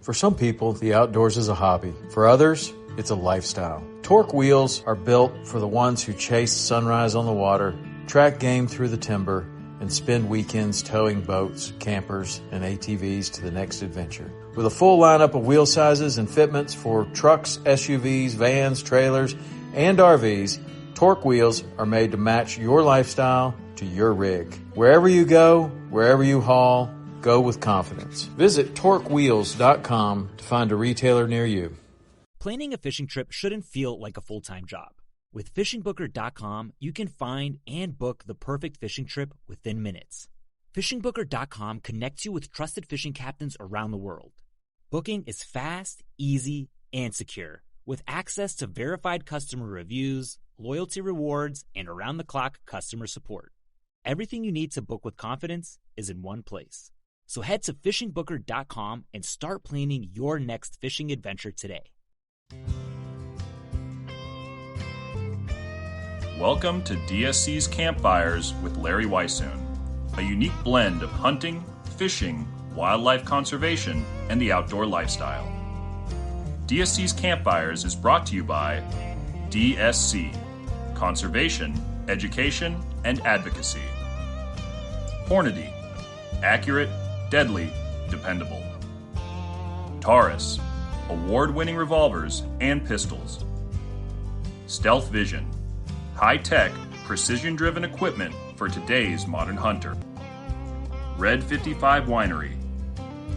For some people, the outdoors is a hobby. For others, it's a lifestyle. Torque wheels are built for the ones who chase sunrise on the water, track game through the timber, and spend weekends towing boats, campers, and ATVs to the next adventure. With a full lineup of wheel sizes and fitments for trucks, SUVs, vans, trailers, and RVs, Torque wheels are made to match your lifestyle to your rig. Wherever you go, wherever you haul, go with confidence. Visit torquewheels.com to find a retailer near you. Planning a fishing trip shouldn't feel like a full-time job. With fishingbooker.com, you can find and book the perfect fishing trip within minutes. Fishingbooker.com connects you with trusted fishing captains around the world. Booking is fast, easy, and secure, with access to verified customer reviews, loyalty rewards, and around-the-clock customer support. Everything you need to book with confidence is in one place. So head to fishingbooker.com and start planning your next fishing adventure today. Welcome to DSC's Campfires with Larry Weishuhn, a unique blend of hunting, fishing, wildlife conservation, and the outdoor lifestyle. DSC's Campfires is brought to you by DSC, Conservation, Education, and Advocacy. Hornady, accurate, deadly, dependable. Taurus, award-winning revolvers and pistols. Stealth Vision, high-tech, precision-driven equipment for today's modern hunter. Red 55 Winery,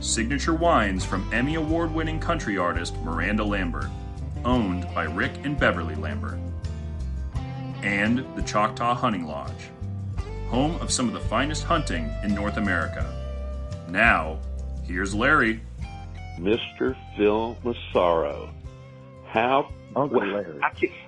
signature wines from Emmy Award-winning country artist Miranda Lambert, owned by Rick and Beverly Lambert. And the Choctaw Hunting Lodge, home of some of the finest hunting in North America. Now, here's Larry. Mr. Phil Massaro. How? Uncle Larry.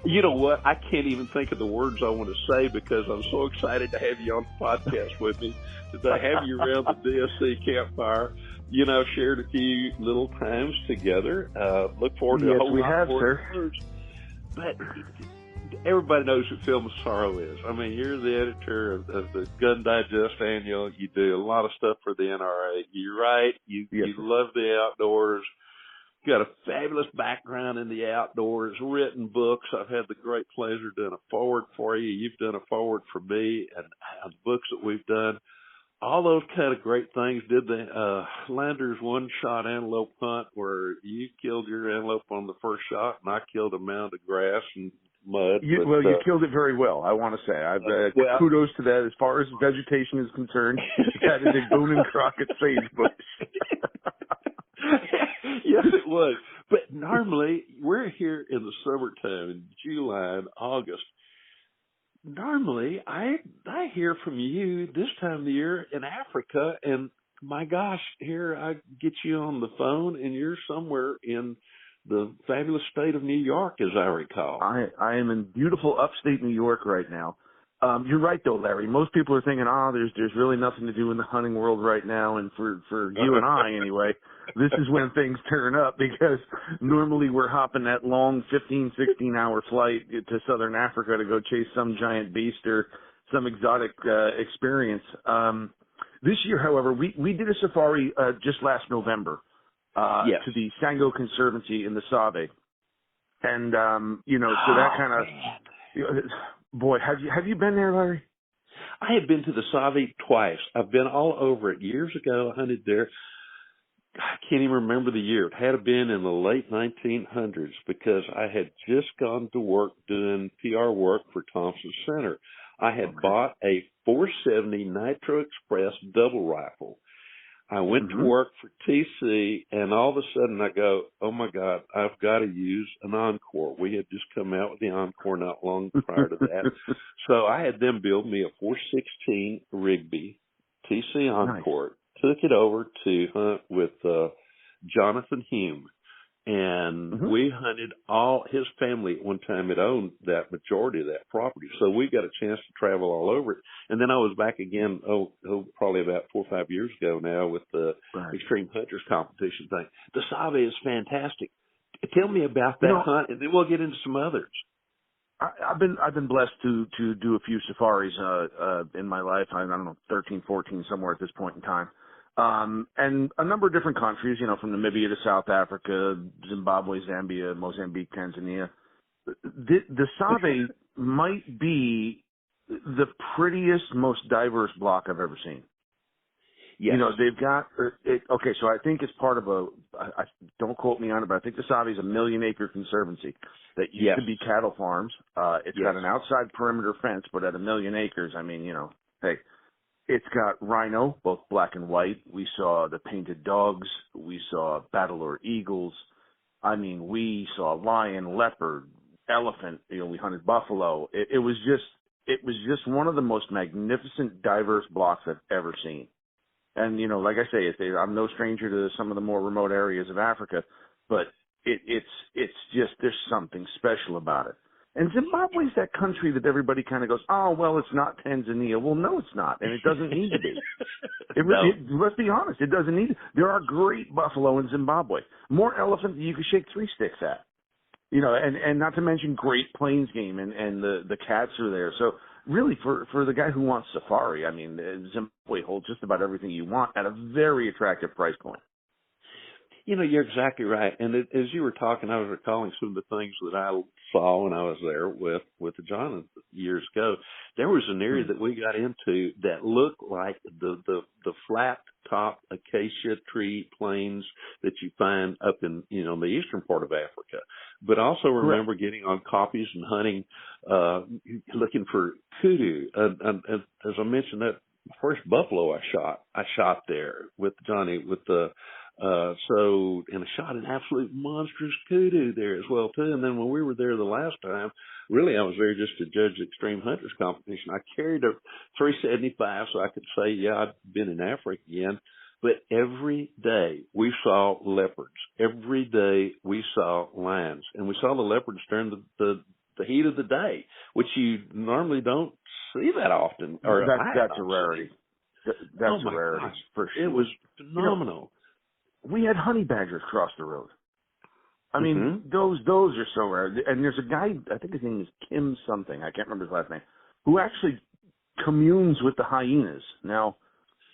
You know what? I can't even think of the words I want to say because I'm so excited to have you on the podcast with me, to have you around the DSC campfire. You know, shared a few little times together. Look forward to a whole lot more words. But everybody knows who Phil Massaro is. I mean, you're the editor of the Gun Digest Annual. You do a lot of stuff for the NRA. You write. You love the outdoors. You got a fabulous background in the outdoors, written books. I've had the great pleasure doing a forward for you. You've done a forward for me, and the books that we've done. All those kind of great things. Did the Landers one-shot antelope hunt where you killed your antelope on the first shot, and I killed a mound of grass and mud. You killed it very well, I want to say. Kudos to that. As far as vegetation is concerned, that is a Boone and Crockett sagebrush. Yes, it was. But normally, we're here in the summertime, in July and August. Normally, I hear from you this time of the year in Africa, and my gosh, here I get you on the phone, and you're somewhere in the fabulous state of New York, as I recall. I am in beautiful upstate New York right now. You're right, though, Larry. Most people are thinking, there's really nothing to do in the hunting world right now, and for you and I, anyway, this is when things turn up, because normally we're hopping that long 15, 16-hour flight to southern Africa to go chase some giant beast or some exotic experience. This year, however, we did a safari just last November to the Sango Conservancy in the Save. And, so that kind of... Boy, have you been there, Larry? I have been to the Save twice. I've been all over it. Years ago, I hunted there. I can't even remember the year. It had to been in the late 1900s because I had just gone to work doing PR work for Thompson Center. I had bought a 470 Nitro Express double rifle. I went to work for TC, and all of a sudden I go, oh, my God, I've got to use an Encore. We had just come out with the Encore not long prior to that. So I had them build me a 416 Rigby TC Encore, took it over to hunt with Jonathan Hume. And we hunted his family at one time had owned that majority of that property. So we got a chance to travel all over it. And then I was back again, probably about 4 or 5 years ago now with the Extreme Hunters competition thing. The Save is fantastic. Tell me about that hunt, and then we'll get into some others. I've been blessed to do a few safaris in my life. I don't know, 13, 14, somewhere at this point in time. And a number of different countries, from Namibia to South Africa, Zimbabwe, Zambia, Mozambique, Tanzania. The Save might be the prettiest, most diverse block I've ever seen. Yes. They've got okay. So I think it's part of I don't quote me on it, but I think the Save is a million-acre conservancy that used to be cattle farms. It's got an outside perimeter fence, but at 1 million acres, I mean, hey, it's got rhino, both black and white. We saw the painted dogs. We saw bateleur eagles. I mean, we saw lion, leopard, elephant. We hunted buffalo. It was just one of the most magnificent, diverse blocks I've ever seen. And, like I say, I'm no stranger to some of the more remote areas of Africa, but it's just, there's something special about it. And Zimbabwe's that country that everybody kind of goes, oh, well, it's not Tanzania. Well, no, it's not. And it doesn't need to be. Let's be honest. It doesn't need to. There are great buffalo in Zimbabwe. More elephant than you could shake 3 sticks at. And not to mention great plains game and the cats are there. So really for the guy who wants safari, I mean, Zimbabwe holds just about everything you want at a very attractive price point. You're exactly right. And as you were talking, I was recalling some of the things that I saw when I was there with John years ago. There was an area that we got into that looked like the flat top acacia tree plains that you find up in, the eastern part of Africa. But also remember getting on copies and hunting, looking for kudu. And as I mentioned, that first buffalo I shot there with Johnny with the, and I shot an absolute monstrous kudu there as well too. And then when we were there the last time, really I was there just to judge the Extreme Hunters competition. I carried a 375 so I could say, yeah, I'd been in Africa again. But every day we saw leopards. Every day we saw lions. And we saw the leopards during the heat of the day, which you normally don't see that often. That's a rarity. That's a rarity. Gosh, for sure. It was phenomenal. We had honey badgers cross the road. I mean, those are so rare. And there's a guy, I think his name is Kim something, I can't remember his last name, who actually communes with the hyenas. Now,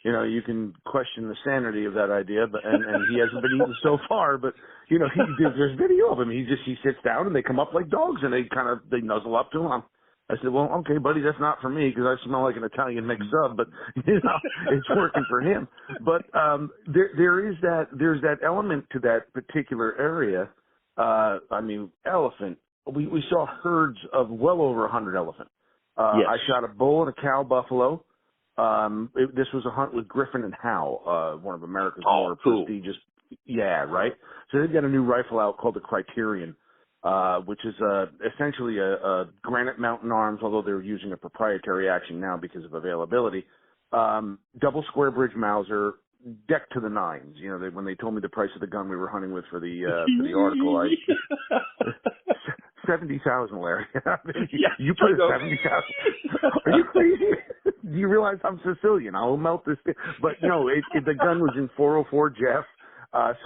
you can question the sanity of that idea, but and he hasn't been eaten so far. But there's video of him. He sits down and they come up like dogs and they nuzzle up to him. I said, well, okay, buddy, that's not for me because I smell like an Italian mixed sub, but it's working for him. But there's that element to that particular area. I mean, elephant. We saw herds of well over 100 elephant. I shot a bull and a cow buffalo. This was a hunt with Griffin and Howe, one of America's more prestigious. Yeah, right. So they've got a new rifle out called the Criterion, which is essentially a granite mountain arms, although they're using a proprietary action now because of availability. Double square bridge Mauser, deck to the nines. When they told me the price of the gun we were hunting with for the article, 70,000, Larry. You put 70,000. Are you crazy? Do you realize I'm Sicilian? I'll melt this thing. But no, the gun was in 404 Jeff.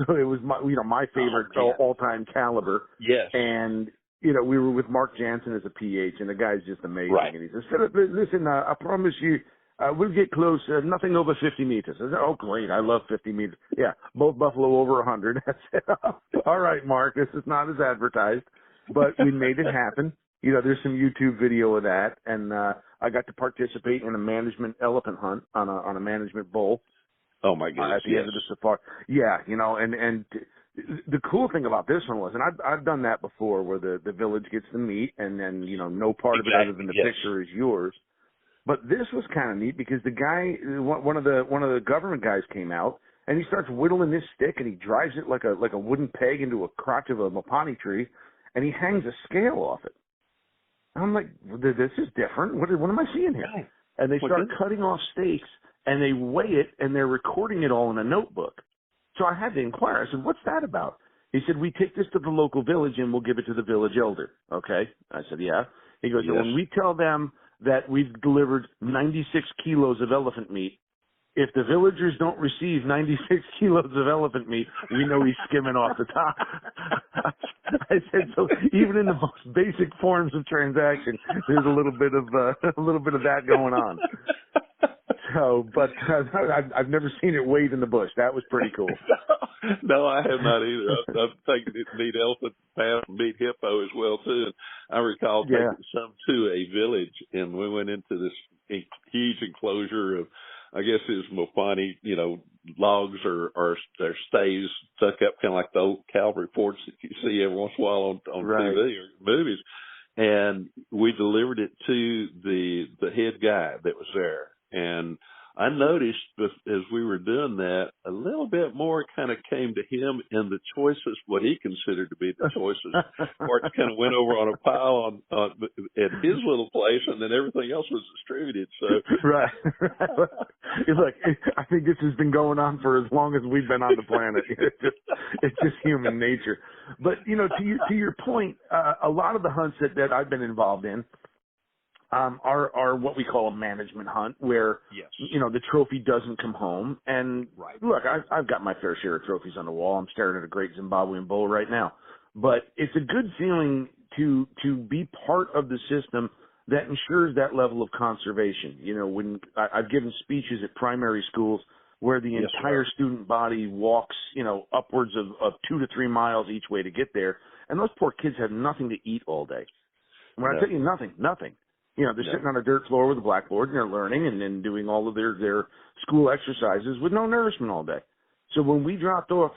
So it was my favorite all-time caliber. Yes. And, we were with Mark Jansen as a PH, and the guy's just amazing. Right. And he says, Philip, listen, I promise you, we'll get close, nothing over 50 meters. I said, oh, great, I love 50 meters. Yeah, both buffalo over 100. I said, all right, Mark, this is not as advertised, but we made it happen. There's some YouTube video of that, and I got to participate in a management elephant hunt on a management bull. Oh my goodness! At the end of the safari, yeah, and the cool thing about this one was, and I've done that before, where the village gets to meet, and then no part of it other than the picture is yours. But this was kind of neat because the guy, one of the government guys came out, and he starts whittling this stick, and he drives it like a wooden peg into a crotch of a mapani tree, and he hangs a scale off it. And I'm like, this is different. What am I seeing here? Right. And they start cutting off steaks. And they weigh it, and they're recording it all in a notebook. So I had to inquire. I said, what's that about? He said, we take this to the local village, and we'll give it to the village elder. Okay. I said, yeah. He goes, when we tell them that we've delivered 96 kilos of elephant meat, if the villagers don't receive 96 kilos of elephant meat, we know he's skimming off the top. I said, so even in the most basic forms of transaction, there's a little bit of that going on. So, but I've never seen it wade in the bush. That was pretty cool. No, I have not either. I've taken it to meet elephant, path, and meet hippo as well too. And I recall taking some to a village, and we went into this huge enclosure of, I guess it was Mopani, logs or stays stuck up, kind of like the old cavalry forts that you see every once in a while on TV or movies. And we delivered it to the head guy that was there. And I noticed as we were doing that, a little bit more kind of came to him, and the choices, what he considered to be the choices, parts kind of went over on a pile at his little place, and then everything else was distributed. So right. Look, I think this has been going on for as long as we've been on the planet. It's just human nature. But to your point, a lot of the hunts that I've been involved in are what we call a management hunt, where the trophy doesn't come home. And look, I've got my fair share of trophies on the wall. I'm staring at a great Zimbabwean bull right now. But it's a good feeling to be part of the system that ensures that level of conservation. When I've given speeches at primary schools where the entire student body walks, upwards of 2 to 3 miles each way to get there, and those poor kids have nothing to eat all day. When I tell you nothing. They're sitting on a dirt floor with a blackboard, and they're learning and then doing all of their school exercises with no nourishment all day. So when we dropped off,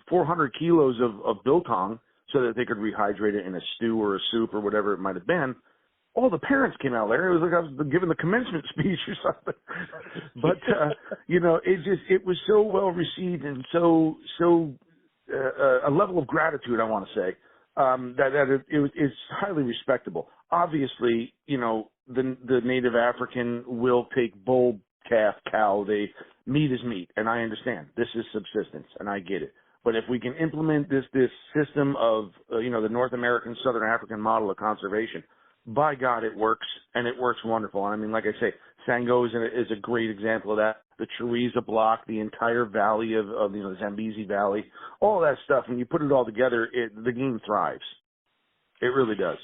400 kilos of biltong so that they could rehydrate it in a stew or a soup or whatever it might have been, all the parents came out there. It was like I was giving the commencement speech or something. But, it was so well received and so a level of gratitude, I want to say, that it's highly respectable. Obviously, the native African will take bull, calf, cow. Meat is meat, and I understand. This is subsistence, and I get it. But if we can implement this system of, the North American, Southern African model of conservation, by God, it works, and it works wonderful. I mean, like I say, Sango is a great example of that. The Choriza block, the entire valley of the Zambezi Valley, all that stuff. When you put it all together, the game thrives. It really does.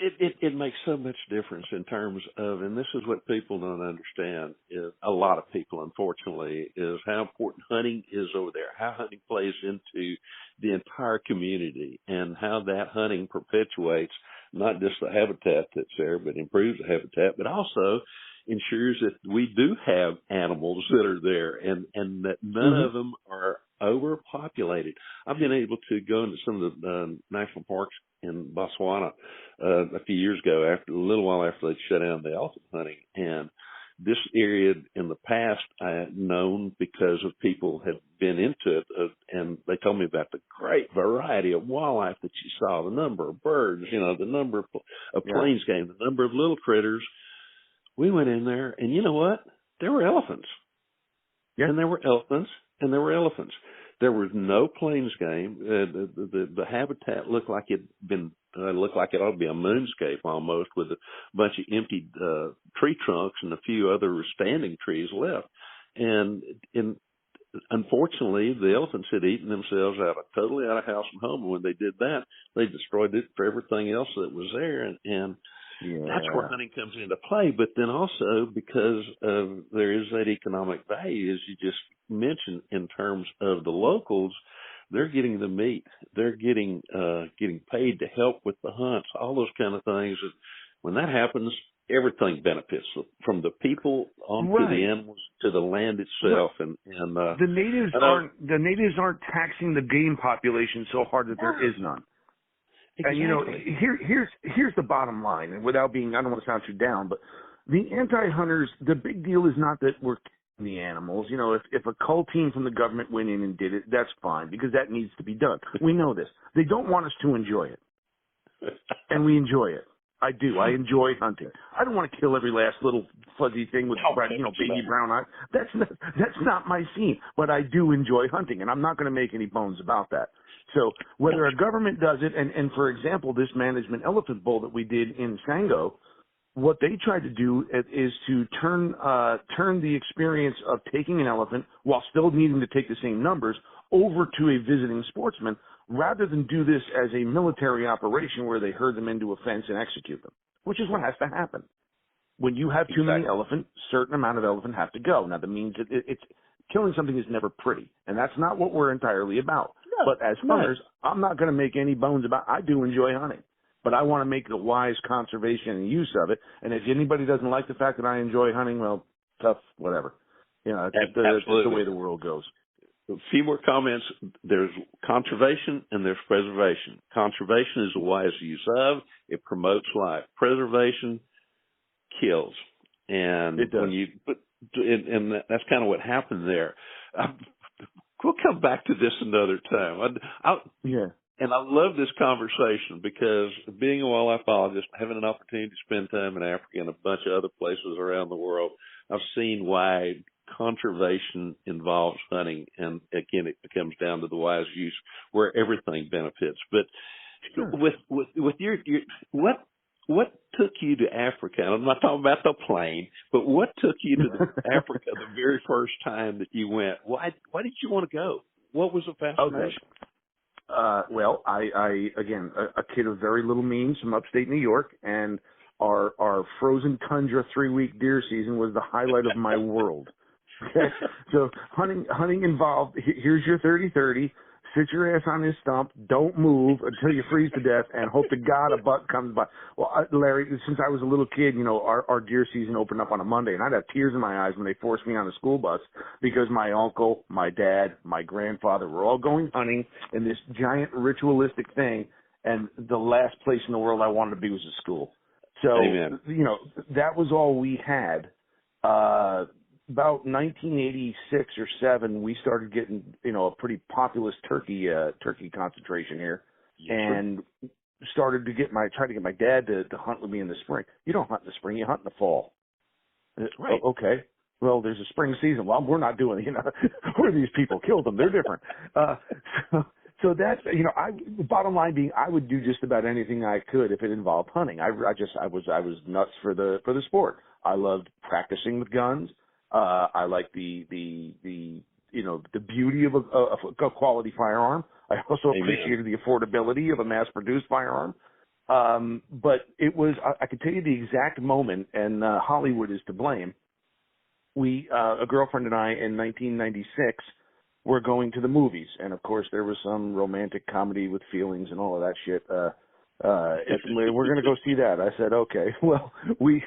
It makes so much difference in terms of, and this is what people don't understand, is a lot of people, unfortunately, is how important hunting is over there, how hunting plays into the entire community, and how that hunting perpetuates not just the habitat that's there, but improves the habitat, but also ensures that we do have animals that are there, and that none of them are overpopulated. I've been able to go into some of the national parks in Botswana a few years ago, a little while after they shut down the elephant hunting. And this area in the past I had known because of people had been into it, and they told me about the great variety of wildlife that you saw, the number of birds, the number of plains game, the number of little critters. We went in there, and you know what? There were elephants. Yeah. And there were elephants, and there were elephants. There was no plains game. The habitat looked like it ought to be a moonscape almost, with a bunch of empty tree trunks and a few other standing trees left. And unfortunately, the elephants had eaten themselves totally out of house and home. And when they did that, they destroyed it for everything else that was there. And that's where hunting comes into play. But then also because there is that economic value, as you just mentioned, in terms of the locals, they're getting the meat, they're getting paid to help with the hunts, all those kind of things. When that happens, everything benefits, from the people onto the animals to the land itself. And the natives aren't taxing the game population so hard that there is none. Exactly. And here's the bottom line, and without being, I don't want to sound too down, but the anti-hunters, the big deal is not that we're killing the animals. If a cull team from the government went in and did it, that's fine, because that needs to be done. We know this. They don't want us to enjoy it, and we enjoy it. I do. I enjoy hunting. I don't want to kill every last little fuzzy thing with baby brown eyes. That's not my scene. But I do enjoy hunting, and I'm not going to make any bones about that. So whether a government does it, and for example, this management elephant bull that we did in Sango, what they tried to do is to turn the experience of taking an elephant, while still needing to take the same numbers, over to a visiting sportsman, rather than do this as a military operation where they herd them into a fence and execute them, which is what has to happen. When you have too many elephant, certain amount of elephant have to go. Now, that means it's killing something is never pretty, and that's not what we're entirely about. No, but as hunters, I'm not going to make any bones about. I do enjoy hunting, but I want to make the wise conservation and use of it. And if anybody doesn't like the fact that I enjoy hunting, well, tough, whatever. You know, that's the way the world goes. A few more comments. There's conservation and there's preservation. Conservation is a wise use of. It promotes life. Preservation kills. And it does. And that's kind of what happened there. We'll come back to this another time. And I love this conversation because being a wildlife biologist, having an opportunity to spend time in Africa and a bunch of other places around the world, I've seen why conservation involves hunting, and again, it comes down to the wise use where everything benefits. But with your what took you to Africa? And I'm not talking about the plane, but what took you to Africa the very first time that you went? Why did you want to go? What was the fascination? Okay. Well, I again, a kid of very little means from upstate New York, and our frozen tundra 3-week deer season was the highlight of my world. Okay. So hunting involved, here's your 30-30, sit your ass on this stump, don't move until you freeze to death, and hope to God a buck comes by. Well, Larry, since I was a little kid, you know, our deer season opened up on a Monday, and I'd have tears in my eyes when they forced me on the school bus because my uncle, my dad, my grandfather were all going hunting in this giant ritualistic thing, and the last place in the world I wanted to be was a school. So, Amen. You know, that was all we had. About 1986 or 7, we started getting, you know, a pretty populous turkey concentration here, and started to try to get my dad to hunt with me in the spring. You don't hunt in the spring, you hunt in the fall. Right. Okay. Well, there's a spring season. Well, we're not doing, you know, who are these people? Killed them. They're different. So that's, you know, the bottom line being, I would do just about anything I could if it involved hunting. I was nuts for the sport. I loved practicing with guns. I like the you know, the beauty of a quality firearm. I also appreciated the affordability of a mass-produced firearm. But it was, I could tell you the exact moment, and Hollywood is to blame. A girlfriend and I in 1996 were going to the movies, and of course there was some romantic comedy with feelings and all of that shit. We're going to go see that. I said, okay. Well, we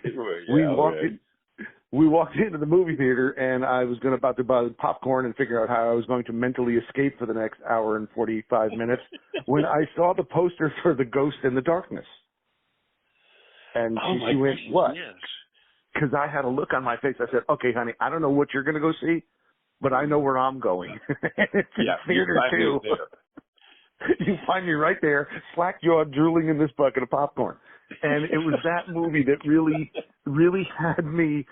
walked into the movie theater, and I was about to buy popcorn and figure out how I was going to mentally escape for the next hour and 45 minutes when I saw the poster for The Ghost in the Darkness. And she went, what? Yes. Because I had a look on my face. I said, okay, honey, I don't know what you're going to go see, but I know where I'm going. It's in theater too. You find me right there, slack-jawed, drooling in this bucket of popcorn. And it was that movie that really had me,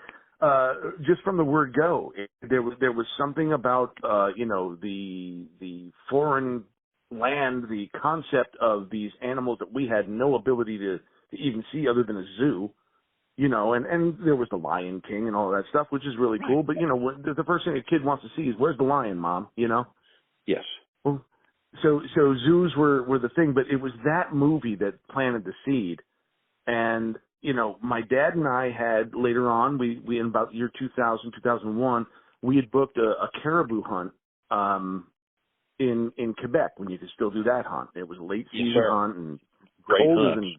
just from the word go. There was something about, you know, the foreign land, the concept of these animals that we had no ability to even see other than a zoo. You know, and there was the Lion King and all that stuff, which is really cool. But, you know, the first thing a kid wants to see is, where's the lion, Mom? You know? Yes. Well, so zoos were the thing, but it was that movie that planted the seed. And, you know, my dad and I had, later on, we in about year 2000, 2001, we had booked a caribou hunt in Quebec, when you could still do that hunt. It was a late season hunt and colder than...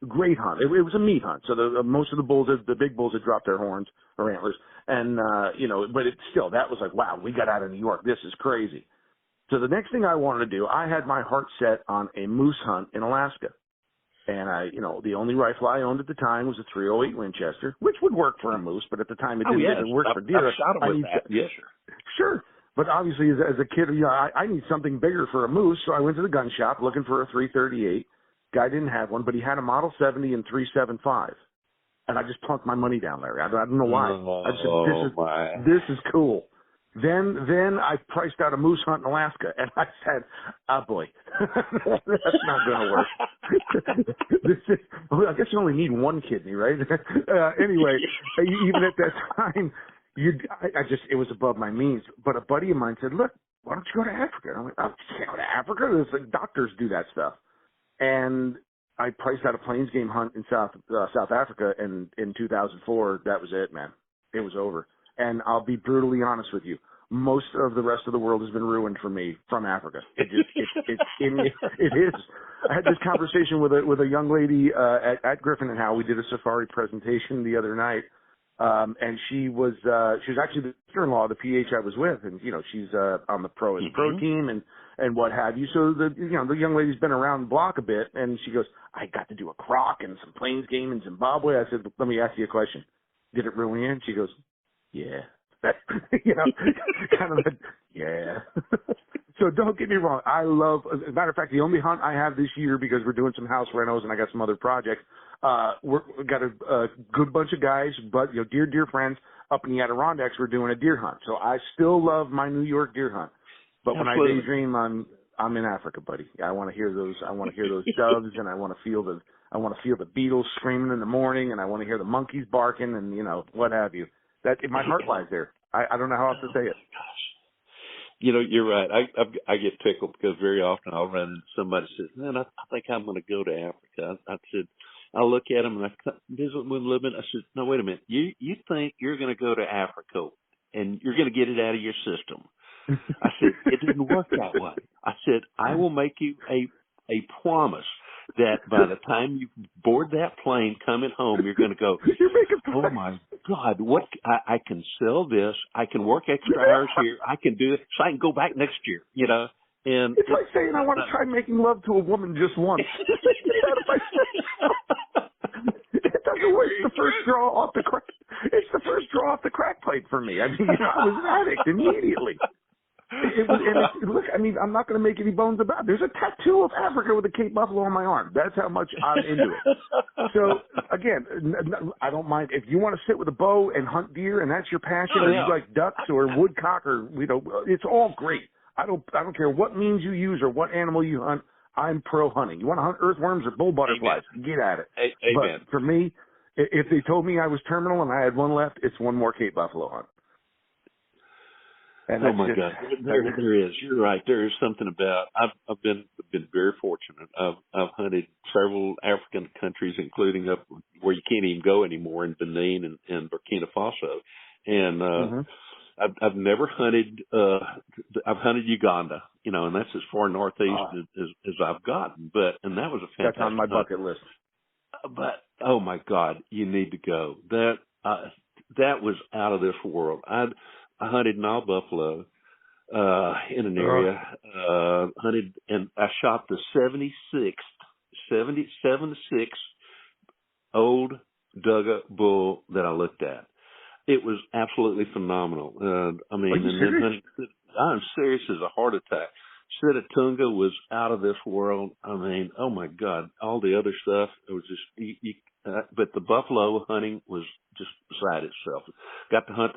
Great hunt. It was a meat hunt. So most of the big bulls had dropped their horns or antlers. And, you know, but that was like, wow, we got out of New York. This is crazy. So the next thing I wanted to do, I had my heart set on a moose hunt in Alaska. And you know, the only rifle I owned at the time was a .308 Winchester, which would work for a moose, but at the time it didn't work for deer. I've shot them with that. Yes, sir. Sure. But obviously as a kid, you know, I need something bigger for a moose. So I went to the gun shop looking for a .338. Guy didn't have one, but he had a Model 70 and .375, and I just plunked my money down, Larry. I don't know why. I just said, this is cool. Then I priced out a moose hunt in Alaska, and I said, boy, that's not going to work. I guess you only need one kidney, right? Anyway, even at that time, it was above my means. But a buddy of mine said, look, why don't you go to Africa? And I'm like, oh, you can't go to Africa? There's like doctors do that stuff. And I priced out a plains game hunt in South Africa, and in 2004, that was it, man. It was over. And I'll be brutally honest with you. Most of the rest of the world has been ruined for me from Africa. It is. I had this conversation with a young lady at Griffin and Howe. We did a safari presentation the other night, and she was actually the sister-in-law of the PH I was with, and she's on the pro team and what have you. So the young lady's been around the block a bit, and she goes, I got to do a croc and some plains game in Zimbabwe. I said, let me ask you a question. Did it reel you in? She goes, yeah. Kind of like, yeah. So don't get me wrong. I love, as a matter of fact, the only hunt I have this year, because we're doing some house renos and I got some other projects, we've got a good bunch of guys, but, dear friends up in the Adirondacks, we're doing a deer hunt. So I still love my New York deer hunt. But when I daydream, I'm in Africa, buddy. I want to hear those doves, and I want to feel the beetles screaming in the morning, and I want to hear the monkeys barking, and what have you. That my heart lies there. I don't know how else to say it. You're right. I get tickled because very often I'll run into somebody who says, man, I think I'm going to go to Africa. I said, I'll look at them and I visit with them a little bit. I said, no, wait a minute. You think you're going to go to Africa and you're going to get it out of your system. I said, it didn't work that way. I said, I will make you a promise that by the time you board that plane coming home, you're going to go, oh my God, I can sell this. I can work extra hours here. I can do it so I can go back next year, And it's like saying I want to try making love to a woman just once. It doesn't work. It's the first draw off the crack. It's the first draw off the crack plate for me. I mean, I was an addict immediately. Look, I mean, I'm not going to make any bones about it. There's a tattoo of Africa with a Cape Buffalo on my arm. That's how much I'm into it. So, again, I don't mind. If you want to sit with a bow and hunt deer and that's your passion, or you like ducks or woodcock or, it's all great. I don't care what means you use or what animal you hunt. I'm pro hunting. You want to hunt earthworms or bull butterflies? Amen. Get at it. Amen. But for me, if they told me I was terminal and I had one left, it's one more Cape Buffalo hunt. And oh my God, there is. You're right. There is something about. I've been very fortunate. I've hunted several African countries, including up where you can't even go anymore in Benin and Burkina Faso, and I've never hunted. I've hunted Uganda, and that's as far northeast as I've gotten. And that was a fantastic. That's on my bucket list. But oh my God, you need to go. That was out of this world. I hunted Nile buffalo in an area, hunted, and I shot the 76 old Dugga bull that I looked at. It was absolutely phenomenal. I mean, I'm serious as a heart attack. Sitatunga was out of this world. I mean, oh my God, all the other stuff, it was just, but the buffalo hunting was just beside itself. Got to hunt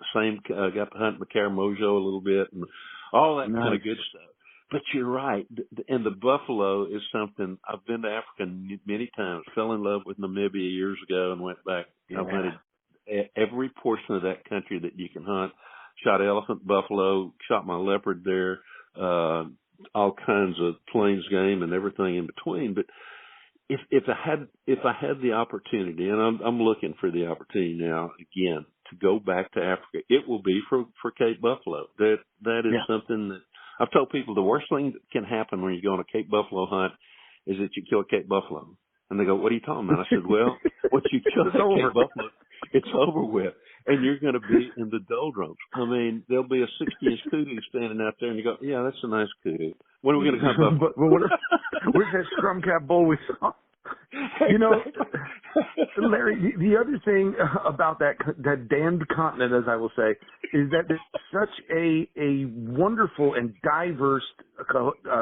Macaramojo a little bit and all that kind of good stuff. But you're right. And the buffalo is something, I've been to Africa many times, fell in love with Namibia years ago and went back. Yeah. I've hunted every portion of that country that you can hunt. Shot elephant, buffalo, shot my leopard there, all kinds of plains game and everything in between. But if I had the opportunity, and I'm looking for the opportunity now again to go back to Africa, it will be for Cape buffalo. That is something that I've told people the worst thing that can happen when you go on a Cape buffalo hunt is that you kill a Cape buffalo. And they go, what are you talking about? I said, well, once you kill a Cape buffalo, it's over with. And you're going to be in the doldrums. I mean, there'll be a 60-inch kudu standing out there, and you go, yeah, that's a nice kudu. When are we going to come up? Where's that scrum cap bull we saw? Larry, the other thing about that damned continent, as I will say, is that there's such a wonderful and diverse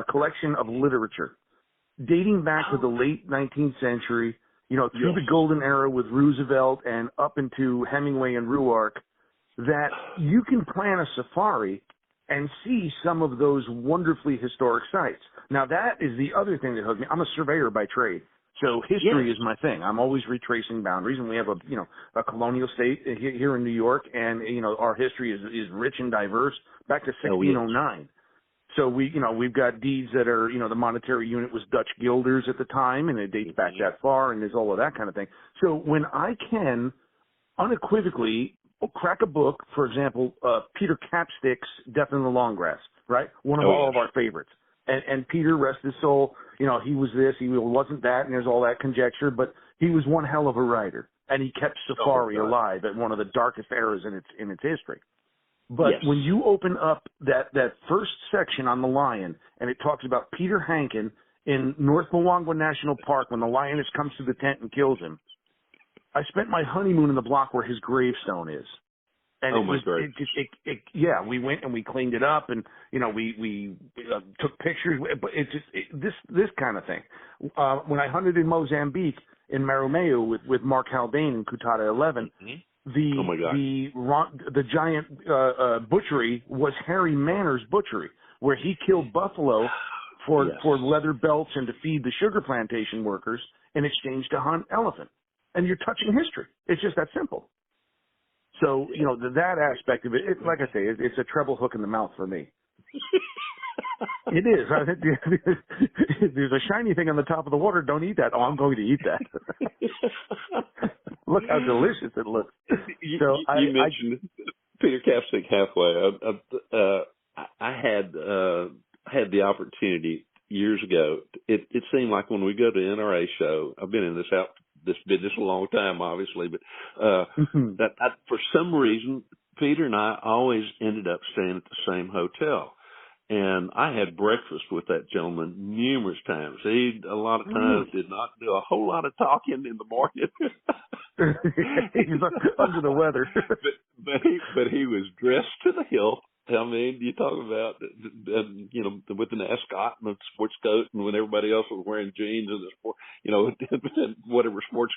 collection of literature dating back to the late 19th century, through the golden era with Roosevelt and up into Hemingway and Ruark, that you can plan a safari and see some of those wonderfully historic sites. Now, that is the other thing that hooked me. I'm a surveyor by trade. So history is my thing. I'm always retracing boundaries, and we have a colonial state here in New York, and our history is rich and diverse back to 1609. So we've got deeds that are, the monetary unit was Dutch guilders at the time, and it dates back that far, and there's all of that kind of thing. So when I can unequivocally crack a book, for example, Peter Capstick's Death in the Long Grass, right? One of all of our favorites. And Peter, rest his soul, he was this, he wasn't that, and there's all that conjecture, but he was one hell of a writer, and he kept safari alive at one of the darkest eras in its history. But when you open up that first section on the lion, and it talks about Peter Hankin in North Mwangwa National Park when the lioness comes to the tent and kills him, I spent my honeymoon in the block where his gravestone is. And we went and we cleaned it up, and we took pictures. But this kind of thing. When I hunted in Mozambique in Marumeu with Mark Haldane in Kutada 11, the giant butchery was Harry Manner's butchery, where he killed buffalo for leather belts and to feed the sugar plantation workers in exchange to hunt elephant. And you're touching history. It's just that simple. So, that aspect of it, like I say, it's a treble hook in the mouth for me. It is. There's a shiny thing on the top of the water. Don't eat that. Oh, I'm going to eat that. Look how delicious it looks. You mentioned Peter Capstick halfway. I had the opportunity years ago. It seemed like when we go to NRA show, I've been in this business a long time, obviously, but for some reason, Peter and I always ended up staying at the same hotel. And I had breakfast with that gentleman numerous times. He, a lot of times, did not do a whole lot of talking in the morning. He's under the weather. but he was dressed to the hilt. I mean, you talk about, with an ascot and a sports coat, and when everybody else was wearing jeans and the sport, whatever sports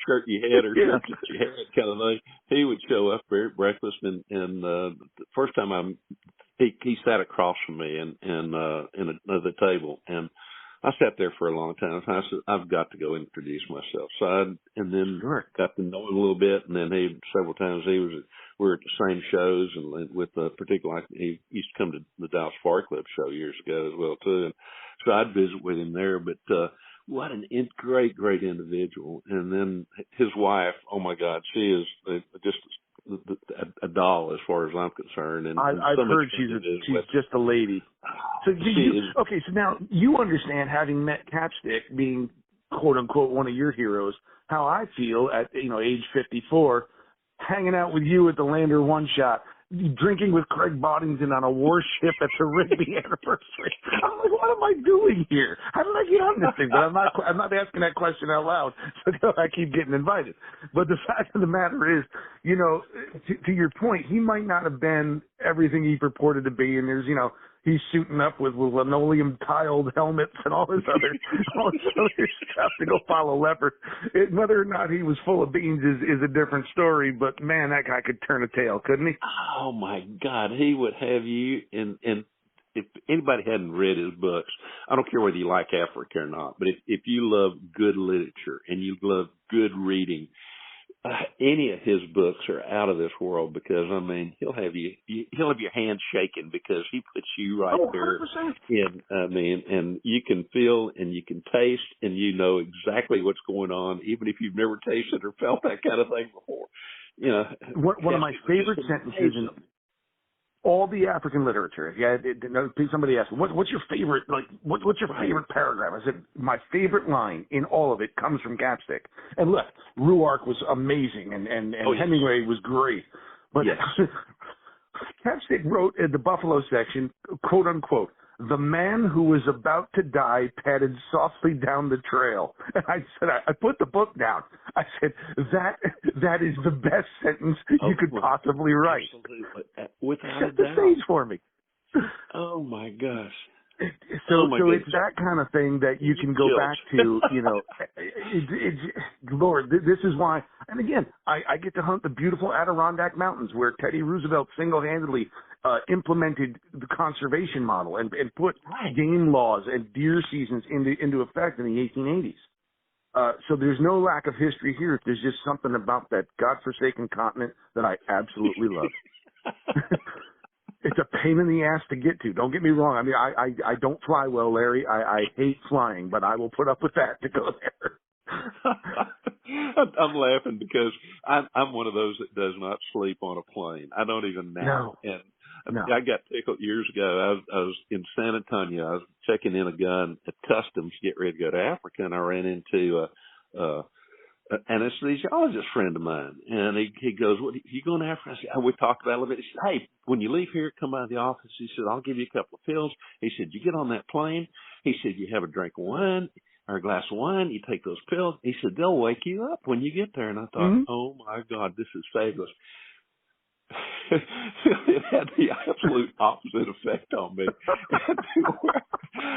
shirt you had or shirt that you had, kind of thing. He would show up there at breakfast, and the first time he sat across from me in another table, and I sat there for a long time. I said, I've got to go introduce myself. So got to know him a little bit, and then several times we were at the same shows, and with particularly, he used to come to the Dallas Far Club show years ago as well too, and so I'd visit with him there. But what an great individual. And then his wife, oh my God, she is just a doll as far as I'm concerned. And I've heard she's just a lady. So so now you understand, having met Capstick, being quote unquote one of your heroes, how I feel at age 54, hanging out with you at the Lander One Shot, drinking with Craig Boddington on a warship at the Rigby anniversary. I'm like, what am I doing here? How did I get on this thing? But I'm not asking that question out loud, so I keep getting invited. But the fact of the matter is, to your point, he might not have been everything he purported to be, and there's, he's shooting up with linoleum tiled helmets and all this other stuff to go follow leopard. Whether or not he was full of beans is a different story, but man, that guy could turn a tail, couldn't he? Oh my God, he would have you and if anybody hadn't read his books, I don't care whether you like Africa or not, but if you love good literature and you love good reading, any of his books are out of this world, because he'll have your hand shaking because he puts you right there 100%. And you can feel and you can taste and you know exactly what's going on, even if you've never tasted or felt that kind of thing before. One of my favorite sentences in all the African literature. Somebody asked, what's your favorite? What's your favorite paragraph? I said, my favorite line in all of it comes from Capstick. And look, Ruark was amazing, and Hemingway was great, but Capstick wrote in the Buffalo section, quote unquote, "The man who was about to die padded softly down the trail." And I said, I put the book down. I said, that is the best sentence you could possibly write. Absolutely. Without Set the stage for me. Oh my gosh. So it's that kind of thing that you can go back to, Lord, this is why. And again, I get to hunt the beautiful Adirondack Mountains, where Teddy Roosevelt single-handedly implemented the conservation model and put game laws and deer seasons into effect in the 1880s. So there's no lack of history here. There's just something about that godforsaken continent that I absolutely love. It's a pain in the ass to get to. Don't get me wrong. I mean, I don't fly well, Larry. I hate flying, but I will put up with that to go there. I'm laughing because I'm one of those that does not sleep on a plane. I don't even now. No. And No. I got tickled years ago. I was in San Antonio. I was checking in a gun at customs, get ready to go to Africa, and I ran into an anesthesiologist friend of mine, and he goes, "What, you going to Africa?" I said, "Oh, we talked about it a little bit." He said, "Hey, when you leave here, come by the office." He said, "I'll give you a couple of pills." He said, "You get on that plane." He said, "You have a drink of wine or a glass of wine. You take those pills." He said, "They'll wake you up when you get there." And I thought, "Oh my God, this is fabulous." It had the absolute opposite effect on me.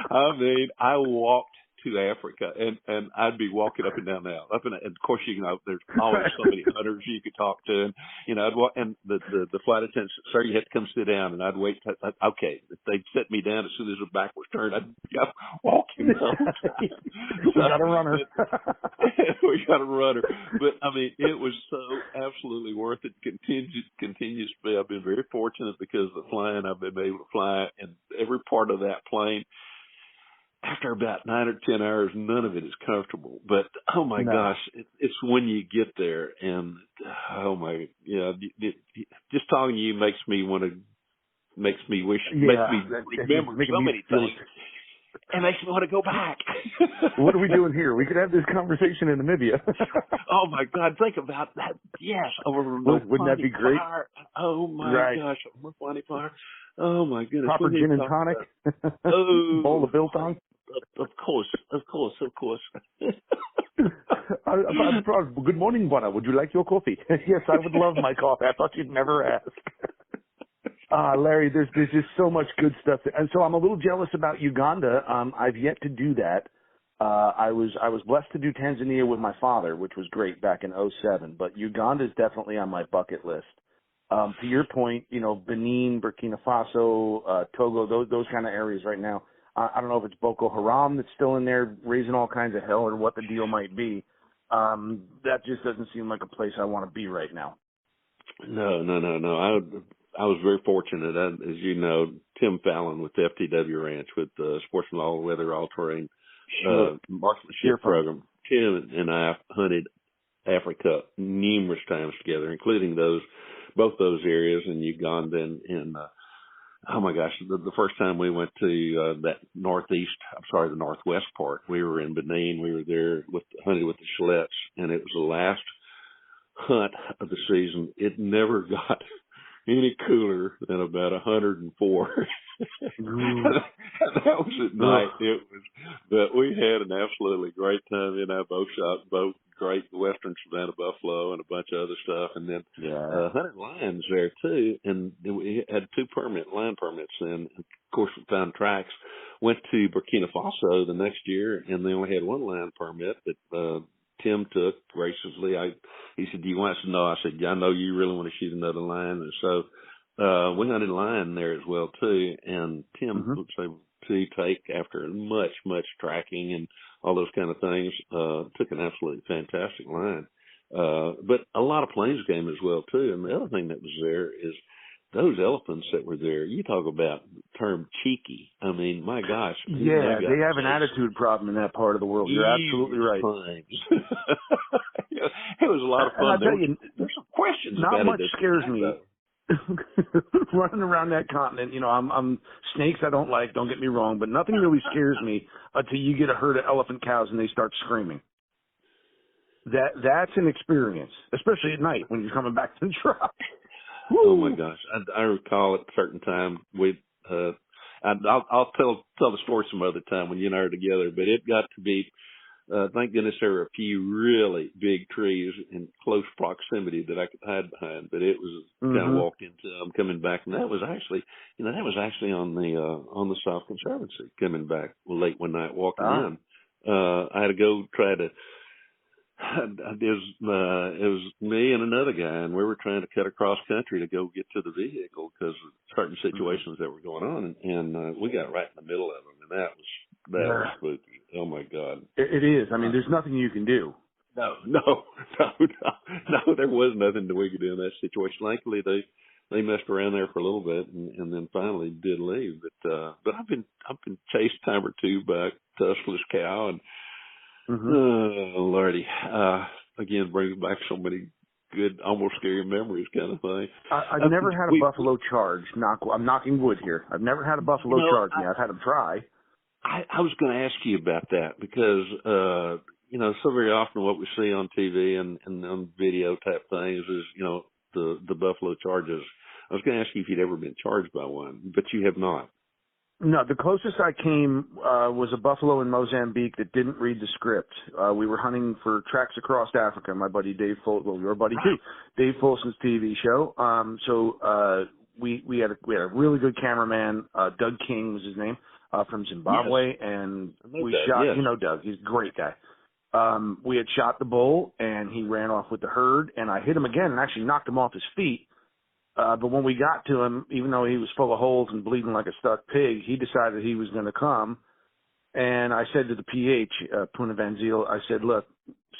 I mean, I walked to Africa, and I'd be walking up and down the aisle, and of course, you know, there's always so many hunters you could talk to, and you know, I'd walk, and the flight attendant said, "Sir, you have to come sit down," and I'd wait. Okay, if they'd set me down as soon as the back was turned, I'd be walking the whole time. We got a runner. We got a runner, but I mean, it was so absolutely worth it. Continues to be. I've been very fortunate because of the flying. I've been able to fly, and every part of that plane. After about 9 or 10 hours, none of it is comfortable. But oh my gosh, it's when you get there, and oh my, just talking to you makes me wish, makes me remember so many things, and makes me want to go back. What are we doing here? We could have this conversation in Namibia. Oh my God, think about that. Yes, wouldn't that be great? Fire. Oh my gosh, Mopani fire. Oh my goodness. Proper gin and tonic. Bowl of biltong. Of course. Good morning, Buana. Would you like your coffee? Yes, I would love my coffee. I thought you'd never ask. Larry, there's just so much good stuff. And so I'm a little jealous about Uganda. I've yet to do that. I was blessed to do Tanzania with my father, which was great back in '07. But Uganda is definitely on my bucket list. To your point, you know, Benin, Burkina Faso, Togo, those kind of areas right now. I don't know if it's Boko Haram that's still in there raising all kinds of hell or what the deal might be. That just doesn't seem like a place I want to be right now. No. I was very fortunate. As you know, Tim Fallon with the FTW Ranch with the Sportsman All-Weather All-Terrain Marksmanship Program. Tim and I hunted Africa numerous times together, including both those areas in Uganda and oh my gosh, the first time we went to the northwest part, we were in Benin. We were there hunting with the Chalettes, and it was the last hunt of the season. It never got any cooler than about 104. That was at night. But we had an absolutely great time in our bow shop, both great Western Savannah buffalo and a bunch of other stuff, and then hunted lions there too. And we had 2 permanent lion permits, and of course we found tracks. Went to Burkina Faso the next year, and they only had 1 lion permit that Tim took graciously. He said, "Do you want us to know?" I said, "Yeah, I know you really want to shoot another lion." And so we hunted lion there as well too. And Tim was able to take, after much tracking and all those kind of things, took an absolutely fantastic lion. But a lot of plains game as well too. And the other thing that was there is those elephants that were there. You talk about the term cheeky. I mean, my gosh. Yeah, they have an attitude problem in that part of the world. You're absolutely right. It was a lot of fun. There's some questions about it. Not much scares me. Running around that continent, you know, I'm snakes I don't like, don't get me wrong, but nothing really scares me until you get a herd of elephant cows and they start screaming. That's an experience, especially at night when you're coming back to the truck. Oh my gosh! I recall at a certain time I'll tell the story some other time when you and I are together. But it got to be, thank goodness there were a few really big trees in close proximity that I could hide behind. But it was kind of walked into them coming back, and that was actually on the Sango Conservancy coming back late one night walking in. I had to go try to. It was me and another guy, and we were trying to cut across country to go get to the vehicle because of certain situations that were going on, and we got right in the middle of them, and that was spooky. Oh my God! It is. I mean, there's nothing you can do. No, there was nothing that we could do in that situation. Luckily, they messed around there for a little bit and then finally did leave. But I've been chased a time or two by a tuskless cow, and Lordy, again brings back so many good, almost scary memories, kind of thing. I've never had a buffalo charge. I'm knocking wood here. I've never had a buffalo charge me. I've had them try. I was going to ask you about that because, so very often what we see on TV and on video type things is, the buffalo charges. I was going to ask you if you'd ever been charged by one, but you have not. No, the closest I came was a buffalo in Mozambique that didn't read the script. We were hunting for Tracks Across Africa. My buddy Dave Folsom, well, your buddy too, Dave Folsom's TV show. We had a really good cameraman. Doug King was his name, from Zimbabwe, and we shot. Yes. You know Doug, he's a great guy. We had shot the bull, and he ran off with the herd, and I hit him again and actually knocked him off his feet. But when we got to him, even though he was full of holes and bleeding like a stuck pig, he decided he was going to come. And I said to the PH, Puna Van Ziel, I said, look,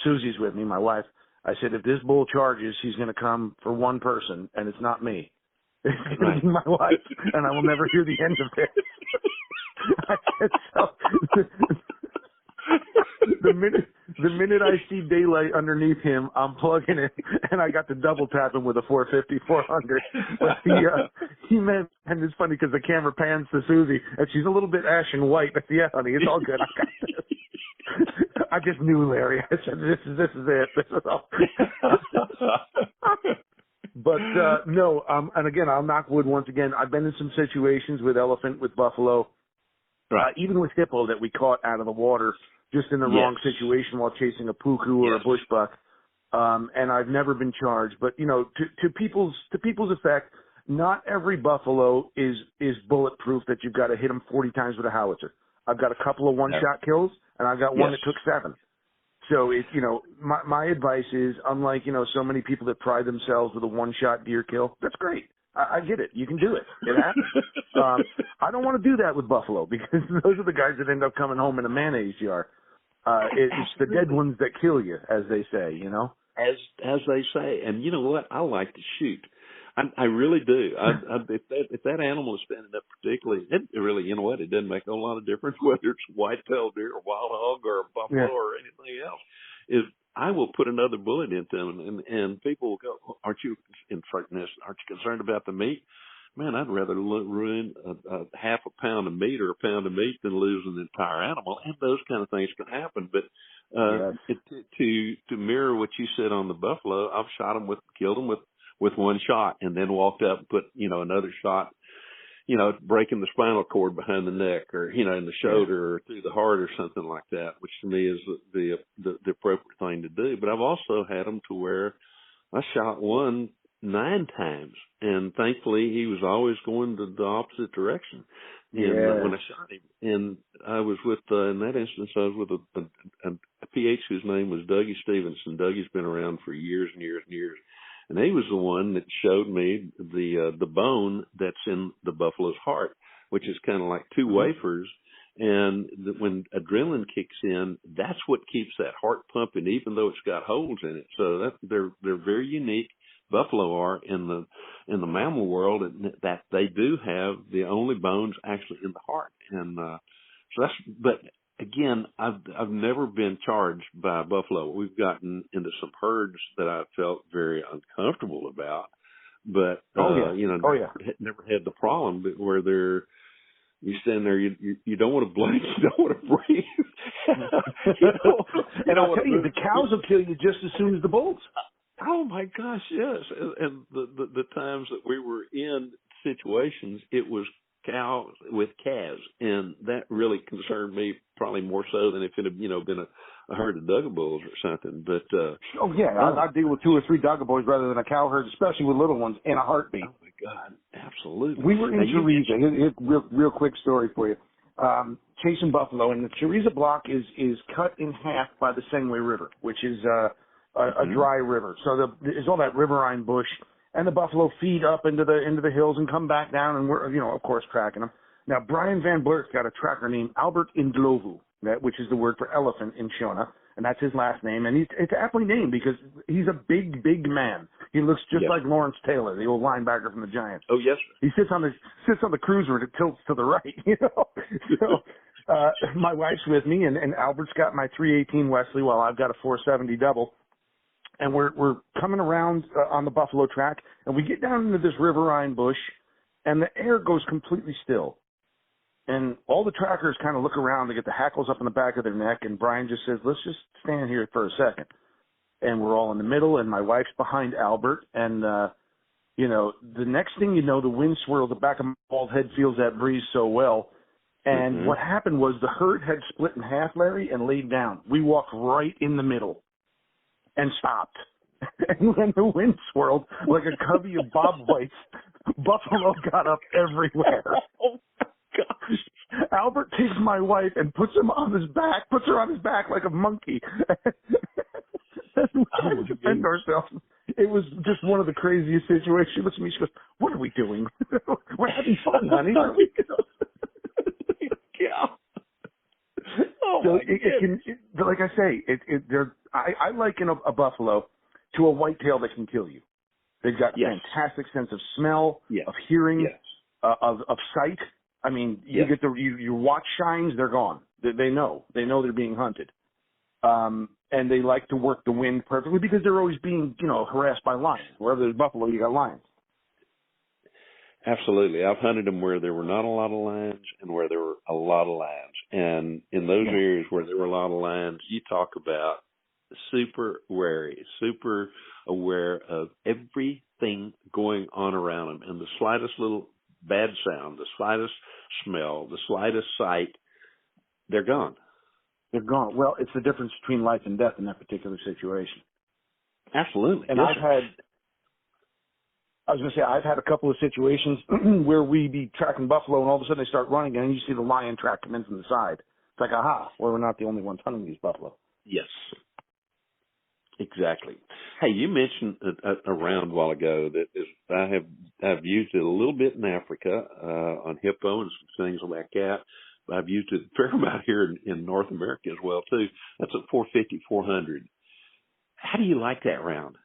Susie's with me, my wife. I said, if this bull charges, he's going to come for one person, and it's not me. It's going to be my wife, and I will never hear the end of it. I said, so the minute I see daylight underneath him, I'm plugging it, and I got to double tap him with a 450, 400. But he meant, and it's funny because the camera pans to Susie, and she's a little bit ashen white. But yeah, honey, it's all good. I got this. I just knew, Larry. I said, this is it. This is all. But no, and again, I'll knock wood once again. I've been in some situations with elephant, with buffalo, even with hippo that we caught out of the water, just in the wrong situation while chasing a puku or a bush buck. And I've never been charged. But, to people's effect, not every buffalo is bulletproof that you've got to hit them 40 times with a howitzer. I've got a couple of one-shot kills, and I've got one that took 7. So, my advice is, unlike, so many people that pride themselves with a one-shot deer kill, that's great. I get it. You can do it. It happens. I don't want to do that with buffalo because those are the guys that end up coming home in a mayonnaise jar. It's the dead ones that kill you, as they say, As they say. And you know what? I like to shoot. I really do. If that animal is standing up particularly, it really, you know what? It doesn't make a lot of difference whether it's whitetail deer or wild hog or buffalo or anything else. I will put another bullet into them, and people will go, aren't you concerned about the meat? Man, I'd rather ruin a half a pound of meat or a pound of meat than lose an entire animal, and those kind of things can happen. But to mirror what you said on the buffalo, I've killed them with one shot, and then walked up and put another shot, breaking the spinal cord behind the neck or, in the shoulder or through the heart or something like that, which to me is the appropriate thing to do. But I've also had them to where I shot one 9 times, and thankfully he was always going the opposite direction. And when I shot him, and I was with, in that instance, I was with a PH whose name was Dougie Stevenson. Dougie's been around for years and years and years. And he was the one that showed me the bone that's in the buffalo's heart, which is kind of like 2 wafers. And when adrenaline kicks in, that's what keeps that heart pumping, even though it's got holes in it. So they're very unique. Buffalo are in the mammal world, and that they do have the only bones actually in the heart. And so but again, I've never been charged by buffalo. We've gotten into some herds that I felt very uncomfortable about, but never had the problem. But where you stand there, you don't want to blink, you don't want to breathe. And I'll tell you, the cows will kill you just as soon as the bulls. Oh my gosh, yes. And the times that we were in situations, it was cows with calves, and that really concerned me probably more so than if it had been a herd of Duggar bulls or something. But I'd deal with 2 or 3 Duggar boys rather than a cow herd, especially with little ones, in a heartbeat. Oh my God, absolutely. We were in Choriza. Here's real quick story for you. Chasing buffalo, and the Choriza block is cut in half by the Sengwe River, which is a dry river. So there's all that riverine bush. And the buffalo feed up into the hills and come back down, and we're, of course, tracking them. Now, Brian Van Blert's got a tracker named Albert Indlovu, which is the word for elephant in Shona, and that's his last name. And it's aptly named because he's a big, big man. He looks just Yes. like Lawrence Taylor, the old linebacker from the Giants. Oh, yes, sir. He sits on the cruiser and it tilts to the right, you know. So my wife's with me, and Albert's got my 318 Wesley while I've got a 470 double. And we're coming around on the buffalo track, and we get down into this riverine bush, and the air goes completely still. And all the trackers kind of look around, they get the hackles up in the back of their neck, and Brian just says, let's just stand here for a second. And we're all in the middle, and my wife's behind Albert, and, you know, the next thing you know, the wind swirls, the back of my bald head feels that breeze so well. And what happened was the herd had split in half, Larry, and laid down. We walked right in the middle and stopped. And when the wind swirled like a covey of bobwhites, buffalo got up everywhere. Oh, my gosh. Albert takes my wife and puts her on his back like a monkey. And we had to defend ourselves. It was just one of the craziest situations. She looks at me, she goes, what are we doing? We're having fun, honey. Aren't we? Yeah. Oh, so like I say, I liken a buffalo to a whitetail that can kill you. They've got fantastic sense of smell, of hearing, of sight. I mean, you get your watch shines, they're gone. They know they're being hunted. And they like to work the wind perfectly because they're always being, you know, harassed by lions. Wherever there's buffalo, you got lions. Absolutely. I've hunted them where there were not a lot of lions and where there were a lot of lions. And in those areas where there were a lot of lions, you talk about super wary, super aware of everything going on around them. And the slightest little bad sound, the slightest smell, the slightest sight, they're gone. They're gone. Well, it's the difference between life and death in that particular situation. Absolutely. And I've had a couple of situations where we be tracking buffalo and all of a sudden they start running and you see the lion track come in from the side. It's like, aha, well, we're not the only ones hunting these buffalo. Yes. Exactly. Hey, you mentioned a round a while ago that I've used it a little bit in Africa on hippo and some things like that. I've used it a fair amount here in North America as well too. That's a 450-400. How do you like that round?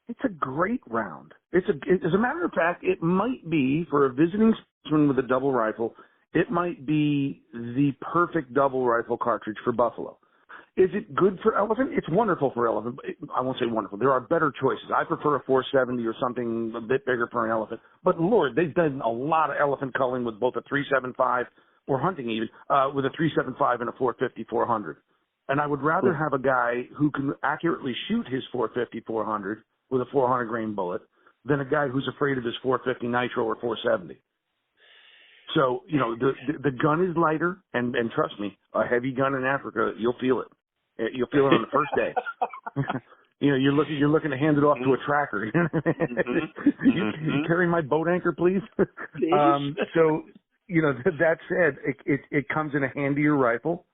It's a great round. As a matter of fact, it might be for a visiting sportsman with a double rifle. It might be the perfect double rifle cartridge for buffalo. Is it good for elephant? It's wonderful for elephant. I won't say wonderful. There are better choices. I prefer a 470 or something a bit bigger for an elephant. But Lord, they've done a lot of elephant culling with both a 375 or hunting even with a 375 and a 450-400. And I would rather have a guy who can accurately shoot his 450-400 with a 400 grain bullet than a guy who's afraid of his 450 nitro or 470. So, you know, the gun is lighter, and trust me, a heavy gun in Africa, you'll feel it. You'll feel it on the first day. You know, you're looking to hand it off to a tracker. You carry my boat anchor, please. So, you know, that said, it comes in a handier rifle.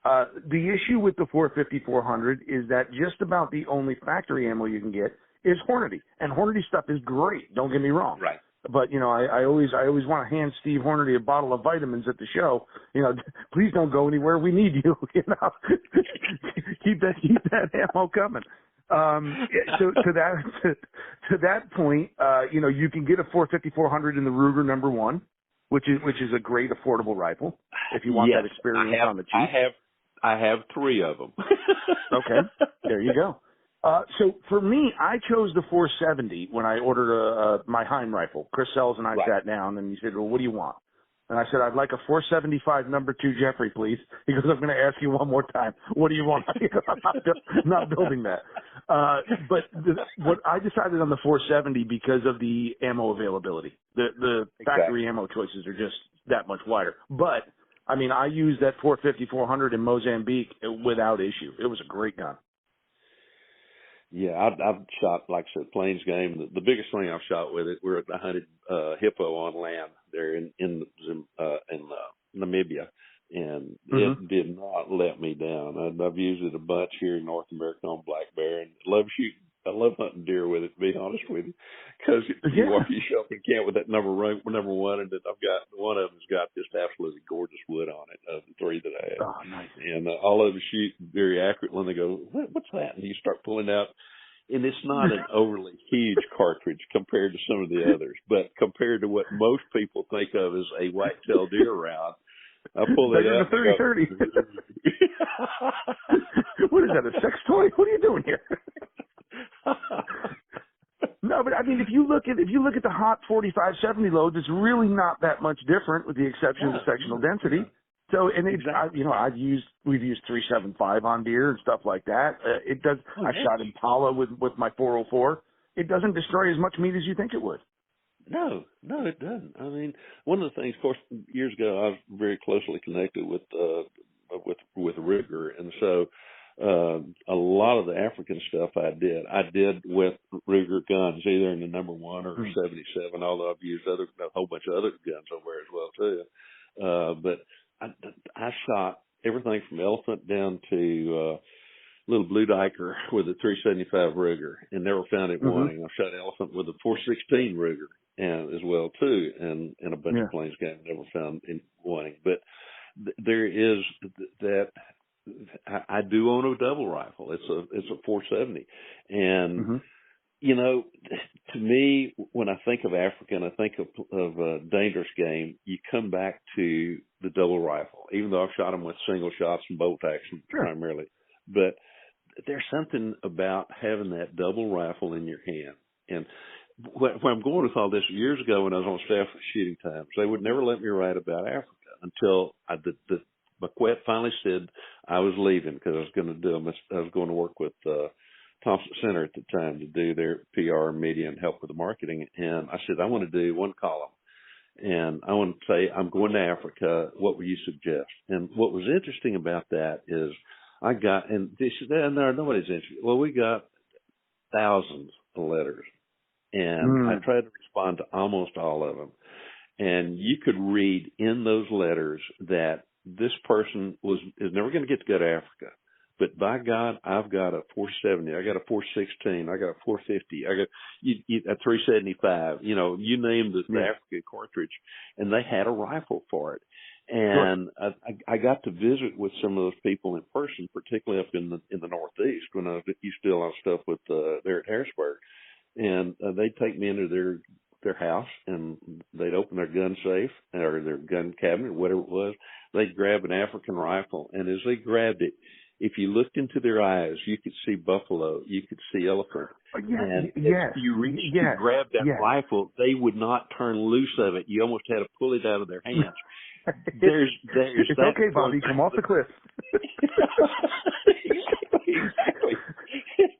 The issue with the 450-400 is that just about the only factory ammo you can get is Hornady, and Hornady stuff is great. Don't get me wrong. Right. But you know, I always want to hand Steve Hornady a bottle of vitamins at the show. You know, please don't go anywhere. We need you. You know, keep that ammo coming. So to that point, you know, you can get a 450-400 in the Ruger #1, which is a great affordable rifle if you want that experience on the cheap. I have 3 of them. Okay, there you go. So for me, I chose the 470 when I ordered my Heim rifle. Chris Sells and I sat down, and he said, well, what do you want? And I said, I'd like a 475 #2 Jeffrey, please. He goes, I'm going to ask you one more time. What do you want? I'm not building that. But what I decided on the 470 because of the ammo availability. The factory ammo choices are just that much wider. But, I mean, I used that 450-400 in Mozambique without issue. It was a great gun. Yeah, I've shot, like I said, plains game. The biggest thing I've shot with it, I hunted hippo on land there in Namibia, and it did not let me down. I've used it a bunch here in North America on black bear, and I love hunting deer with it, to be honest with you, because you show up in camp with that number 1, and that I've got one of them's got just absolutely gorgeous wood on it of the 3 that I had. Oh, nice. And all of them shoot very accurately, and they go, what's that? And you start pulling out and it's not an overly huge cartridge compared to some of the others, but compared to what most people think of as a whitetail deer round, I pull it out. Better than a 30-30. What is that, a sex toy? What are you doing here? No, but I mean, if you look at the hot 45-70 loads, it's really not that much different, with the exception of the sectional density. So, and we've used 375 on deer and stuff like that. It does. I shot Impala with my 404. It doesn't destroy as much meat as you think it would. No, it doesn't. I mean, one of the things, of course, years ago, I was very closely connected with Ruger, and so a lot of the African stuff I did with Ruger guns, either in the number 1 or 77. Although I've used a whole bunch of other guns over there as well too. But I shot everything from elephant down to little blue diker with a 375 Ruger, and never found it wanting. I shot elephant with a 416 Ruger, and as well too, and a bunch of plains game, never found it wanting. But there is that. I do own a double rifle. It's a 470, and you know, to me, when I think of Africa and I think of dangerous game, you come back to the double rifle. Even though I've shot them with single shots and bolt action primarily, but there's something about having that double rifle in your hand. And where I'm going with all this, years ago when I was on staff with Shooting Times, they would never let me write about Africa until McQuett finally said I was leaving, because I was going to work with Thompson Center at the time to do their PR and media and help with the marketing. And I said, I want to do one column, and I want to say, I'm going to Africa. What would you suggest? And what was interesting about that is I got, and nobody's interested. Well, we got thousands of letters, and I tried to respond to almost all of them. And you could read in those letters that this person is never going to get to go to Africa. But by God, I've got a 470, I got a 416, I got a 450, I got a 375. You know, you name the Africa cartridge, and they had a rifle for it. And I got to visit with some of those people in person, particularly up in the Northeast when I used to do a lot of stuff with there at Harrisburg, and they'd take me into their house, and they'd open their gun safe or their gun cabinet, whatever it was. They'd grab an African rifle, and as they grabbed it, if you looked into their eyes, you could see buffalo, you could see elephant. And if you reached to grab that rifle, they would not turn loose of it. You almost had to pull it out of their hands. It's okay, Bobby. Come off the cliff. Exactly.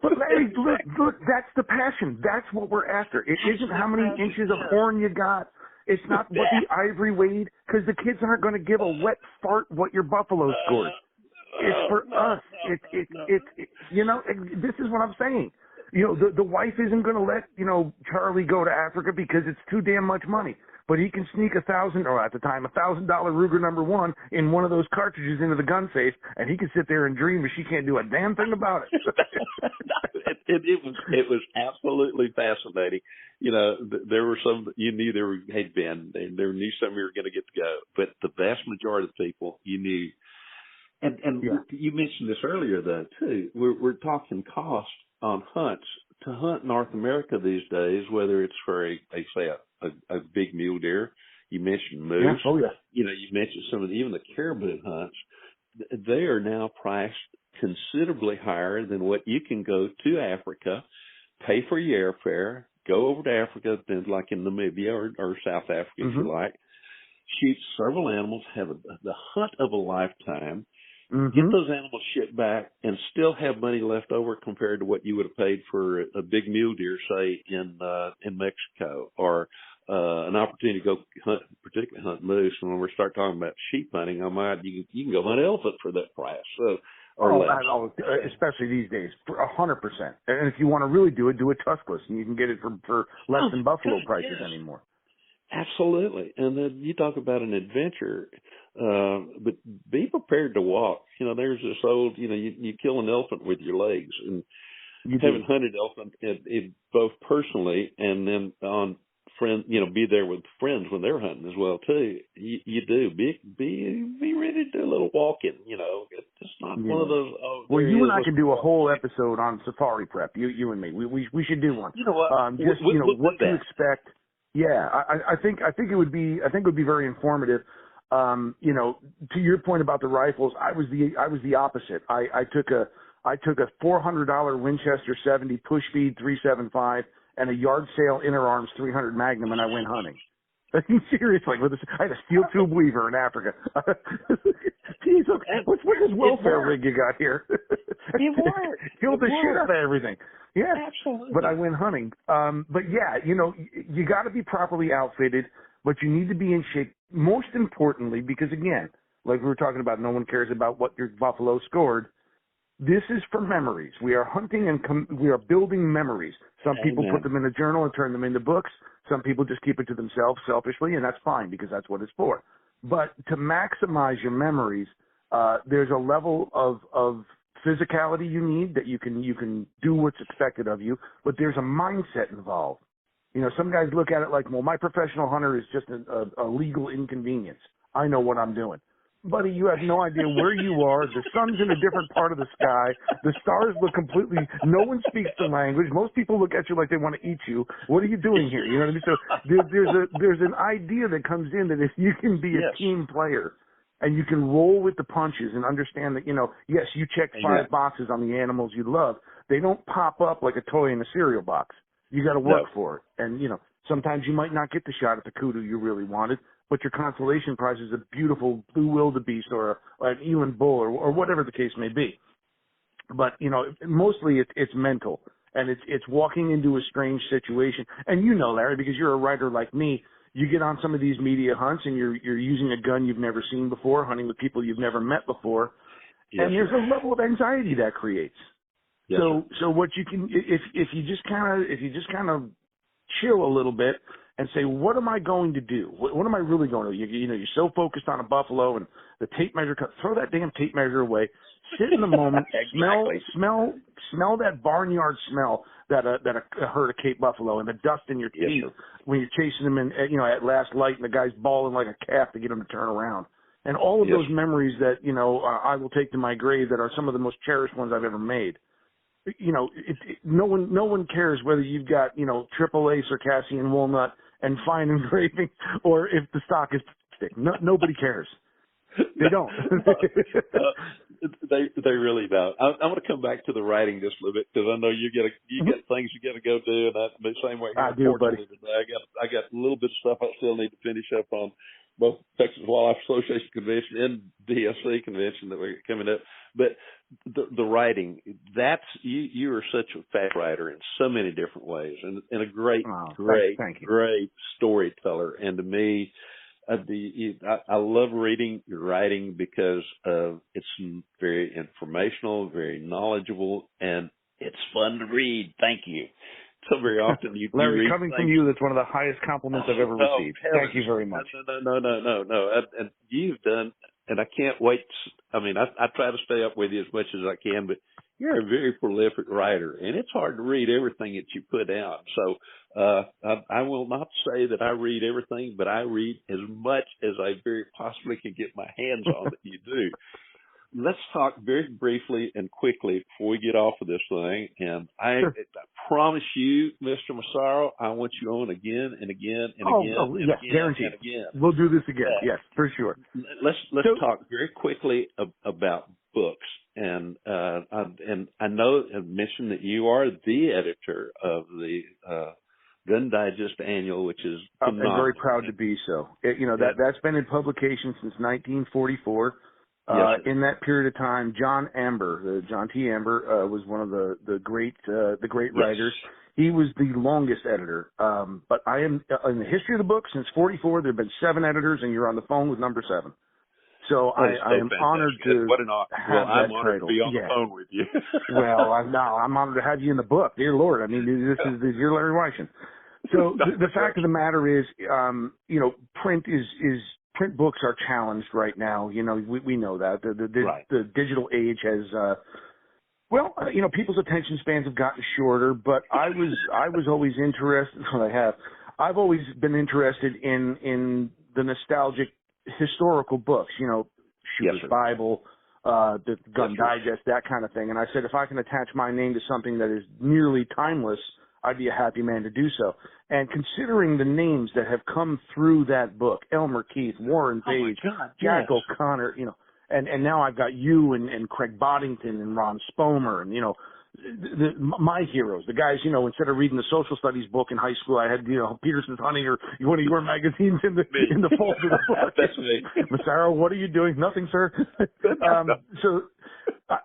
But Larry, look, that's the passion. That's what we're after. It isn't how many inches of horn you got. It's not what the ivory weighed, because the kids aren't going to give a wet fart what your buffalo scored. It's for us. You know, this is what I'm saying. You know, the wife isn't going to let, Charlie go to Africa because it's too damn much money. But he can sneak $1,000 Ruger number 1 in one of those cartridges into the gun safe, and he can sit there and dream, but she can't do a damn thing about it. It was absolutely fascinating. You know, there were some you knew had been, and there knew some you were going to get to go, but the vast majority of the people you knew. And you mentioned this earlier though too. We're talking cost on hunts to hunt North America these days, whether it's for a big mule deer. You mentioned moose. Yeah. Oh, yeah. You mentioned some of even the caribou hunts. They are now priced considerably higher than what you can go to Africa, pay for your airfare, go over to Africa, then like in Namibia or South Africa if you like, shoot several animals, have the hunt of a lifetime, get those animals shipped back, and still have money left over compared to what you would have paid for a big mule deer, say in Mexico, or an opportunity to go particularly hunt moose. And when we start talking about sheep hunting, you can go hunt elephant for that price. So, especially these days, for 100%. And if you want to really do it tuskless, and you can get it for less than buffalo prices anymore. Absolutely. And then you talk about an adventure, but be prepared to walk. There's this old, you kill an elephant with your legs, and having hunted elephant both personally and then on be there with friends when they're hunting as well too. You do be ready to do a little walking. It's not one of those. Oh, well, you and I can do a whole thing. episode on safari prep. You and me. We should do one. You know what? Just we'll what to expect. Yeah, I think it would be very informative. To your point about the rifles, I was the opposite. I took a $400 Winchester 70 push feed 375 and a yard sale inner arms 300 Magnum, and I went hunting. Seriously, I had a steel tube weaver in Africa. Jeez, what's this welfare rig you got here? It worked. Killed the shit out of everything. Yeah, absolutely. But I went hunting. But yeah, you got to be properly outfitted, but you need to be in shape. Most importantly, because again, like we were talking about, no one cares about what your buffalo scored. This is for memories. We are hunting and we are building memories. Some people put them in a journal and turn them into books. Some people just keep it to themselves selfishly, and that's fine because that's what it's for. But to maximize your memories, there's a level of physicality you need that you can do what's expected of you, but there's a mindset involved. Some guys look at it like, well, my professional hunter is just a legal inconvenience. I know what I'm doing. Buddy, you have no idea where you are. The sun's in a different part of the sky. The stars look completely, no one speaks the language. Most people look at you like they want to eat you. What are you doing here? You know what I mean? So there's an idea that comes in that if you can be a team player and you can roll with the punches and understand that, yes, you check 5 boxes on the animals you love. They don't pop up like a toy in a cereal box. You got to work for it. And, sometimes you might not get the shot at the kudu you really wanted, but your consolation prize is a beautiful blue wildebeest or an eland bull or whatever the case may be. But, mostly it's mental, and it's walking into a strange situation. And Larry, because you're a writer like me, you get on some of these media hunts and you're using a gun you've never seen before, hunting with people you've never met before, and there's a level of anxiety that creates. Yes, so what you can, if you just kind of chill a little bit and say, what am I going to do? What am I really going to do? You're so focused on a buffalo and the tape measure, throw that damn tape measure away, sit in the moment, smell that barnyard smell that a herd of Cape buffalo and the dust in your teeth when you're chasing them at last light and the guy's bawling like a calf to get him to turn around. And all of those memories that, I will take to my grave that are some of the most cherished ones I've ever made. No one cares whether you've got, AAA Circassian walnut and fine engraving or if the stock is plastic. Nobody cares. They don't. They really don't. I want to come back to the writing just a little bit because I know you get things you got to go do, and the same way. I do, buddy. Today. I got a little bit of stuff I still need to finish up on both Texas Wildlife Association convention and DSC convention that we're coming up. But the writing, that's you are such a fast writer in so many different ways, and a great storyteller. And to me, I love reading your writing because it's very informational, very knowledgeable, and it's fun to read. Thank you. So very often Larry, coming from you, that's one of the highest compliments I've ever received. Thank you very much. No. And you've done, and I can't wait. I try to stay up with you as much as I can, but you're a very prolific writer, and it's hard to read everything that you put out. So I will not say that I read everything, but I read as much as I very possibly can get my hands on that you do. Let's talk very briefly and quickly before we get off of this thing. And I promise you, Mr. Massaro, I want you on again and again and again and again guaranteed. and again. We'll do this again. Yes, for sure. Let's talk very quickly about books. And I know I mentioned that you are the editor of the Gun Digest Annual, which is phenomenal. I'm very proud to be so. That's been in publication since 1944. In that period of time, John T. Amber, was one of the great writers. He was the longest editor. But I am in the history of the book since 44. There have been 7 editors, and you're on the phone with number 7. So I am honored to have that title. To be on the phone with you. Well, I'm honored to have you in the book. Dear Lord, this is your Larry Weishuhn. So the fact of the matter is, print books are challenged right now. We know that the digital age has, people's attention spans have gotten shorter, but I was always interested. I've always been interested in the nostalgic historical books, Shooter's Bible, the Gun Digest, that kind of thing. And I said, if I can attach my name to something that is nearly timeless, I'd be a happy man to do so. And considering the names that have come through that book, Elmer Keith, Warren Page, Jack O'Connor, you know, and now I've got you and Craig Boddington and Ron Spomer and, you know, my heroes, the guys, you know, instead of reading the social studies book in high school, I had, you know, Peterson's Hunting or one of your magazines in the folder of the book. That's me. Massaro, what are you doing? Nothing, sir. So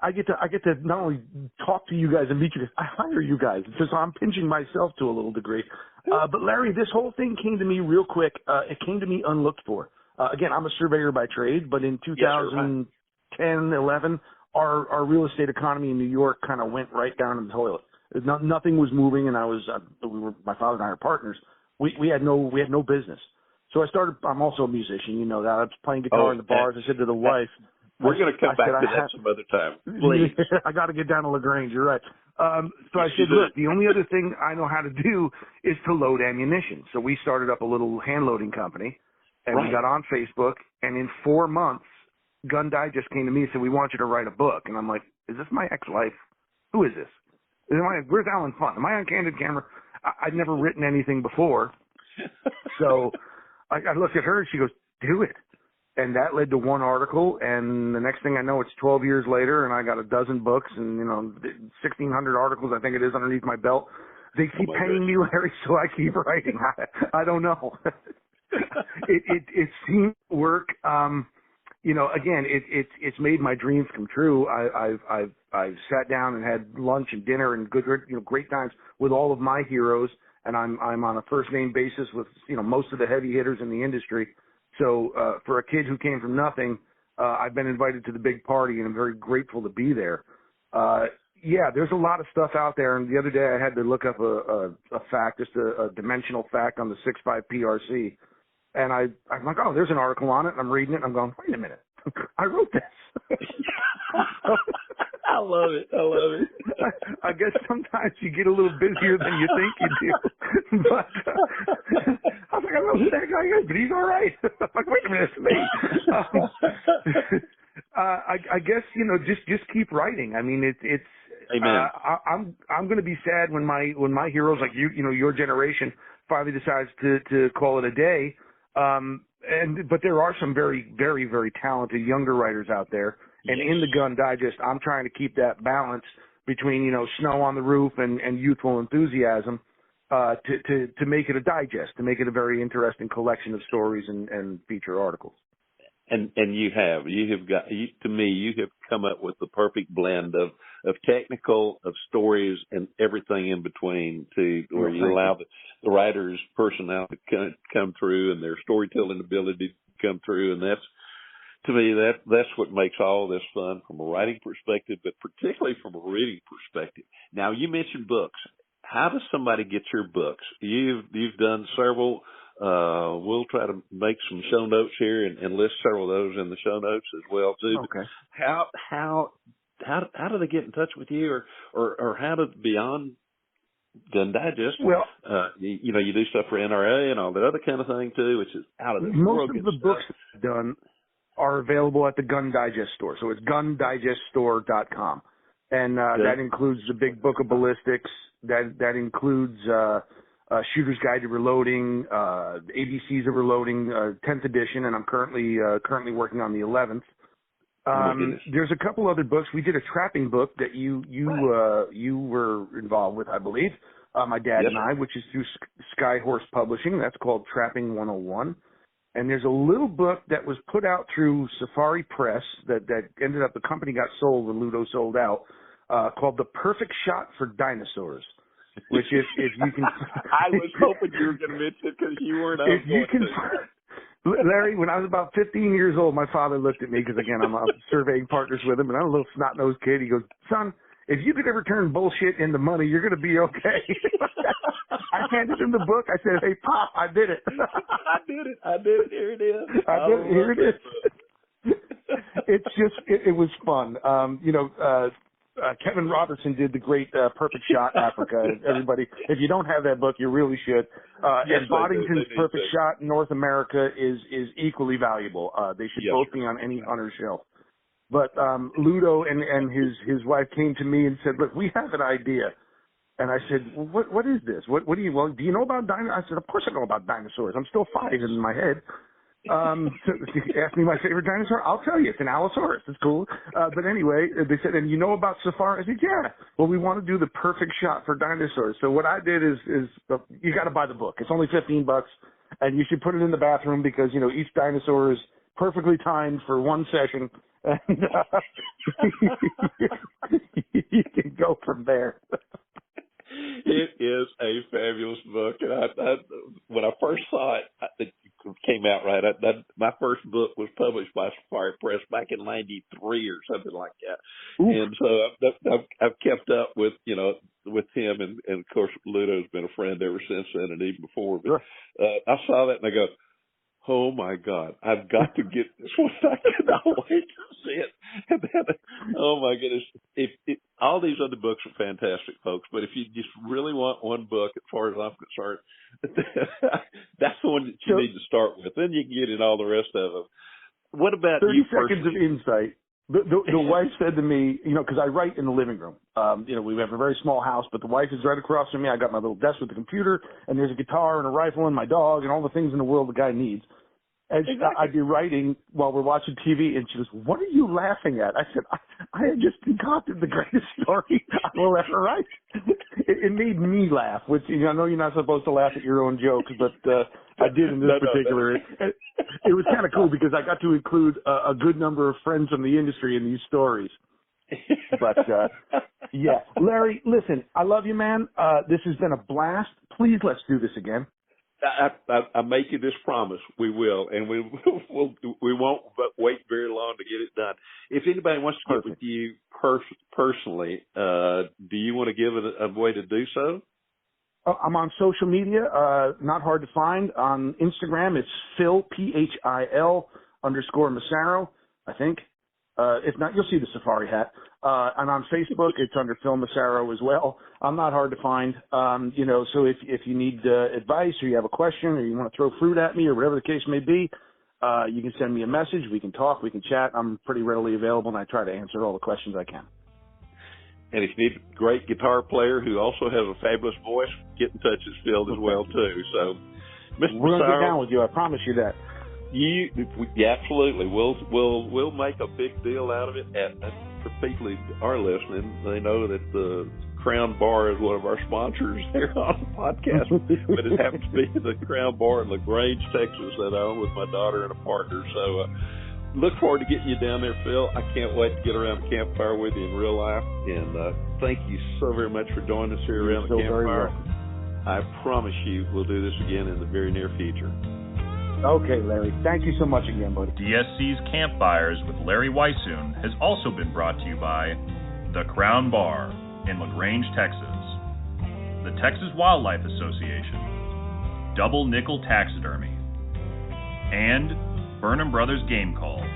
I get to not only talk to you guys and meet you guys, I hire you guys. So I'm pinching myself to a little degree. But Larry, this whole thing came to me real quick. It came to me unlooked for. Again, I'm a surveyor by trade, but in 2010, 11, our real estate economy in New York kind of went right down in the toilet. Nothing was moving, and my father and I are partners. We had no business. So I'm also a musician, you know that. I was playing guitar in the bars. I said to the wife, we're going to come back to that some other time. Please. I got to get down to LaGrange. You're right. So I said, look, the only other thing I know how to do is to load ammunition. So we started up a little hand loading company, and we got on Facebook, and in 4 months, Gun Digest came to me and said, we want you to write a book. And I'm like, is this my ex-wife? Who is this? Where's Alan Funt? Am I on Candid Camera? I'd never written anything before. So I looked at her and she goes, do it. And that led to one article. And the next thing I know, it's 12 years later and I got a dozen books and, you know, 1,600 articles, I think it is, underneath my belt. They keep paying me, Larry, so I keep writing. I don't know. It seems to work. You know, again, it's made my dreams come true. I've sat down and had lunch and dinner and great times with all of my heroes, and I'm on a first name basis with, you know, most of the heavy hitters in the industry. So for a kid who came from nothing, I've been invited to the big party, and I'm very grateful to be there. Yeah, there's a lot of stuff out there, and the other day I had to look up a fact, just a dimensional fact on the 6.5 PRC. And I'm like, oh, there's an article on it. And I'm reading it. And I'm going, wait a minute. I wrote this. I love it. I guess sometimes you get a little busier than you think you do. But I was like, I don't know who that guy is, but he's all right. I'm like, wait a minute, it's me. I guess, you know, just keep writing. I mean, it's. Amen. I'm going to be sad when my heroes like you know, your generation finally decides to call it a day. But there are some very, very, very talented younger writers out there. And in the Gun Digest, I'm trying to keep that balance between, you know, snow on the roof and youthful enthusiasm, to make it a digest, to make it a very interesting collection of stories and feature articles. And you have come up with the perfect blend of technical, of stories, and everything in between, to where you allow the writer's personality to come through and their storytelling ability to come through. And that's, to me, that's what makes all this fun from a writing perspective, but particularly from a reading perspective. Now, you mentioned books. How does somebody get your books? You've done several. We'll try to make some show notes here and list several of those in the show notes as well too. Okay. How do they get in touch with you, or how do beyond Gun Digest? Well, you know, you do stuff for NRA and all that other kind of thing too, which is out of this world. Most of the books I've done are available at the Gun Digest store, so it's gundigeststore.com, and that includes the Big Book of Ballistics. That includes Shooter's Guide to Reloading, ABCs of Reloading, 10th edition, and I'm currently working on the 11th. There's a couple other books. We did a trapping book that you were involved with, I believe, my dad and I, which is through Skyhorse Publishing. That's called Trapping 101. And there's a little book that was put out through Safari Press that ended up, the company got sold when Ludo sold out, called The Perfect Shot for Dinosaurs. Which if you can, I was hoping you were going to mention it because you weren't. If you can, Larry, when I was about 15 years old, my father looked at me because again I'm surveying partners with him, and I'm a little snot-nosed kid. He goes, "Son, if you could ever turn bullshit into money, you're going to be okay." I handed him the book. I said, "Hey, Pop, I did it. I did it. Here it is. Here it is." It's just, it was fun. You know. Kevin Robertson did the great Perfect Shot Africa. Everybody, if you don't have that book, you really should. And Boddington's Perfect Shot North America is equally valuable. They should both be on any hunter's shelf. But Ludo and his wife came to me and said, "Look, we have an idea." And I said, well, "What is this? What do you know about dinosaurs?" I said, "Of course I know about dinosaurs. I'm still 5 in my head." So ask me my favorite dinosaur. I'll tell you, it's an Allosaurus. It's cool. But anyway, they said, "And you know about safari?" I said, "Yeah." Well, we want to do the perfect shot for dinosaurs. So what I did is you got to buy the book. It's only $15, and you should put it in the bathroom because each dinosaur is perfectly timed for one session, and you can go from there. It is a fabulous book, and I when I first saw it, it came out right. My first book was published by Safari Press back in '93 or something like that. Ooh. And so I've kept up with with him, and of course Ludo's been a friend ever since then, and even before. But I saw that and I go, "Oh my God, I've got to get this one. I cannot wait to see it." And then, oh my goodness, all these other books are fantastic, folks. But if you just really want one book, as far as I'm concerned, that's the one that you need to start with. Then you can get in all the rest of them. What about 30 you? 30 seconds of insight. The wife said to me, because I write in the living room. We have a very small house, but the wife is right across from me. I got my little desk with the computer, and there's a guitar and a rifle and my dog and all the things in the world the guy needs. And I'd be writing while we're watching TV, and she goes, "What are you laughing at?" I said, I had just concocted the greatest story I will ever write. It made me laugh, which I know you're not supposed to laugh at your own jokes, but I did in this particular. It was kind of cool because I got to include a good number of friends from the industry in these stories. But, yeah. Larry, listen, I love you, man. This has been a blast. Please, let's do this again. I make you this promise. We will, and we won't wait very long to get it done. If anybody wants to get with you personally, do you want to give it a way to do so? I'm on social media, not hard to find. On Instagram, it's Phil, PHIL _Massaro, I think. If not, you'll see the safari hat. And on Facebook, it's under Phil Massaro as well. I'm not hard to find. So if you need advice or you have a question or you want to throw fruit at me or whatever the case may be, you can send me a message. We can talk. We can chat. I'm pretty readily available, and I try to answer all the questions I can. And if you need a great guitar player who also has a fabulous voice, get in touch with Phil as well, too. So, Mr. We're going to get down with you. I promise you that. Yeah, absolutely. We'll make a big deal out of it. And for people who are listening, they know that the Crown Bar is one of our sponsors here on the podcast. But it happens to be the Crown Bar in LaGrange, Texas, that I own with my daughter and a partner. So look forward to getting you down there, Phil. I can't wait to get around the campfire with you in real life. And thank you so very much for joining us here around the campfire. I promise you we'll do this again in the very near future. Okay, Larry. Thank you so much again, buddy. DSC's Campfires with Larry Weishuhn has also been brought to you by the Crown Bar in LaGrange, Texas, the Texas Wildlife Association, Double Nickel Taxidermy, and Burnham Brothers Game Calls.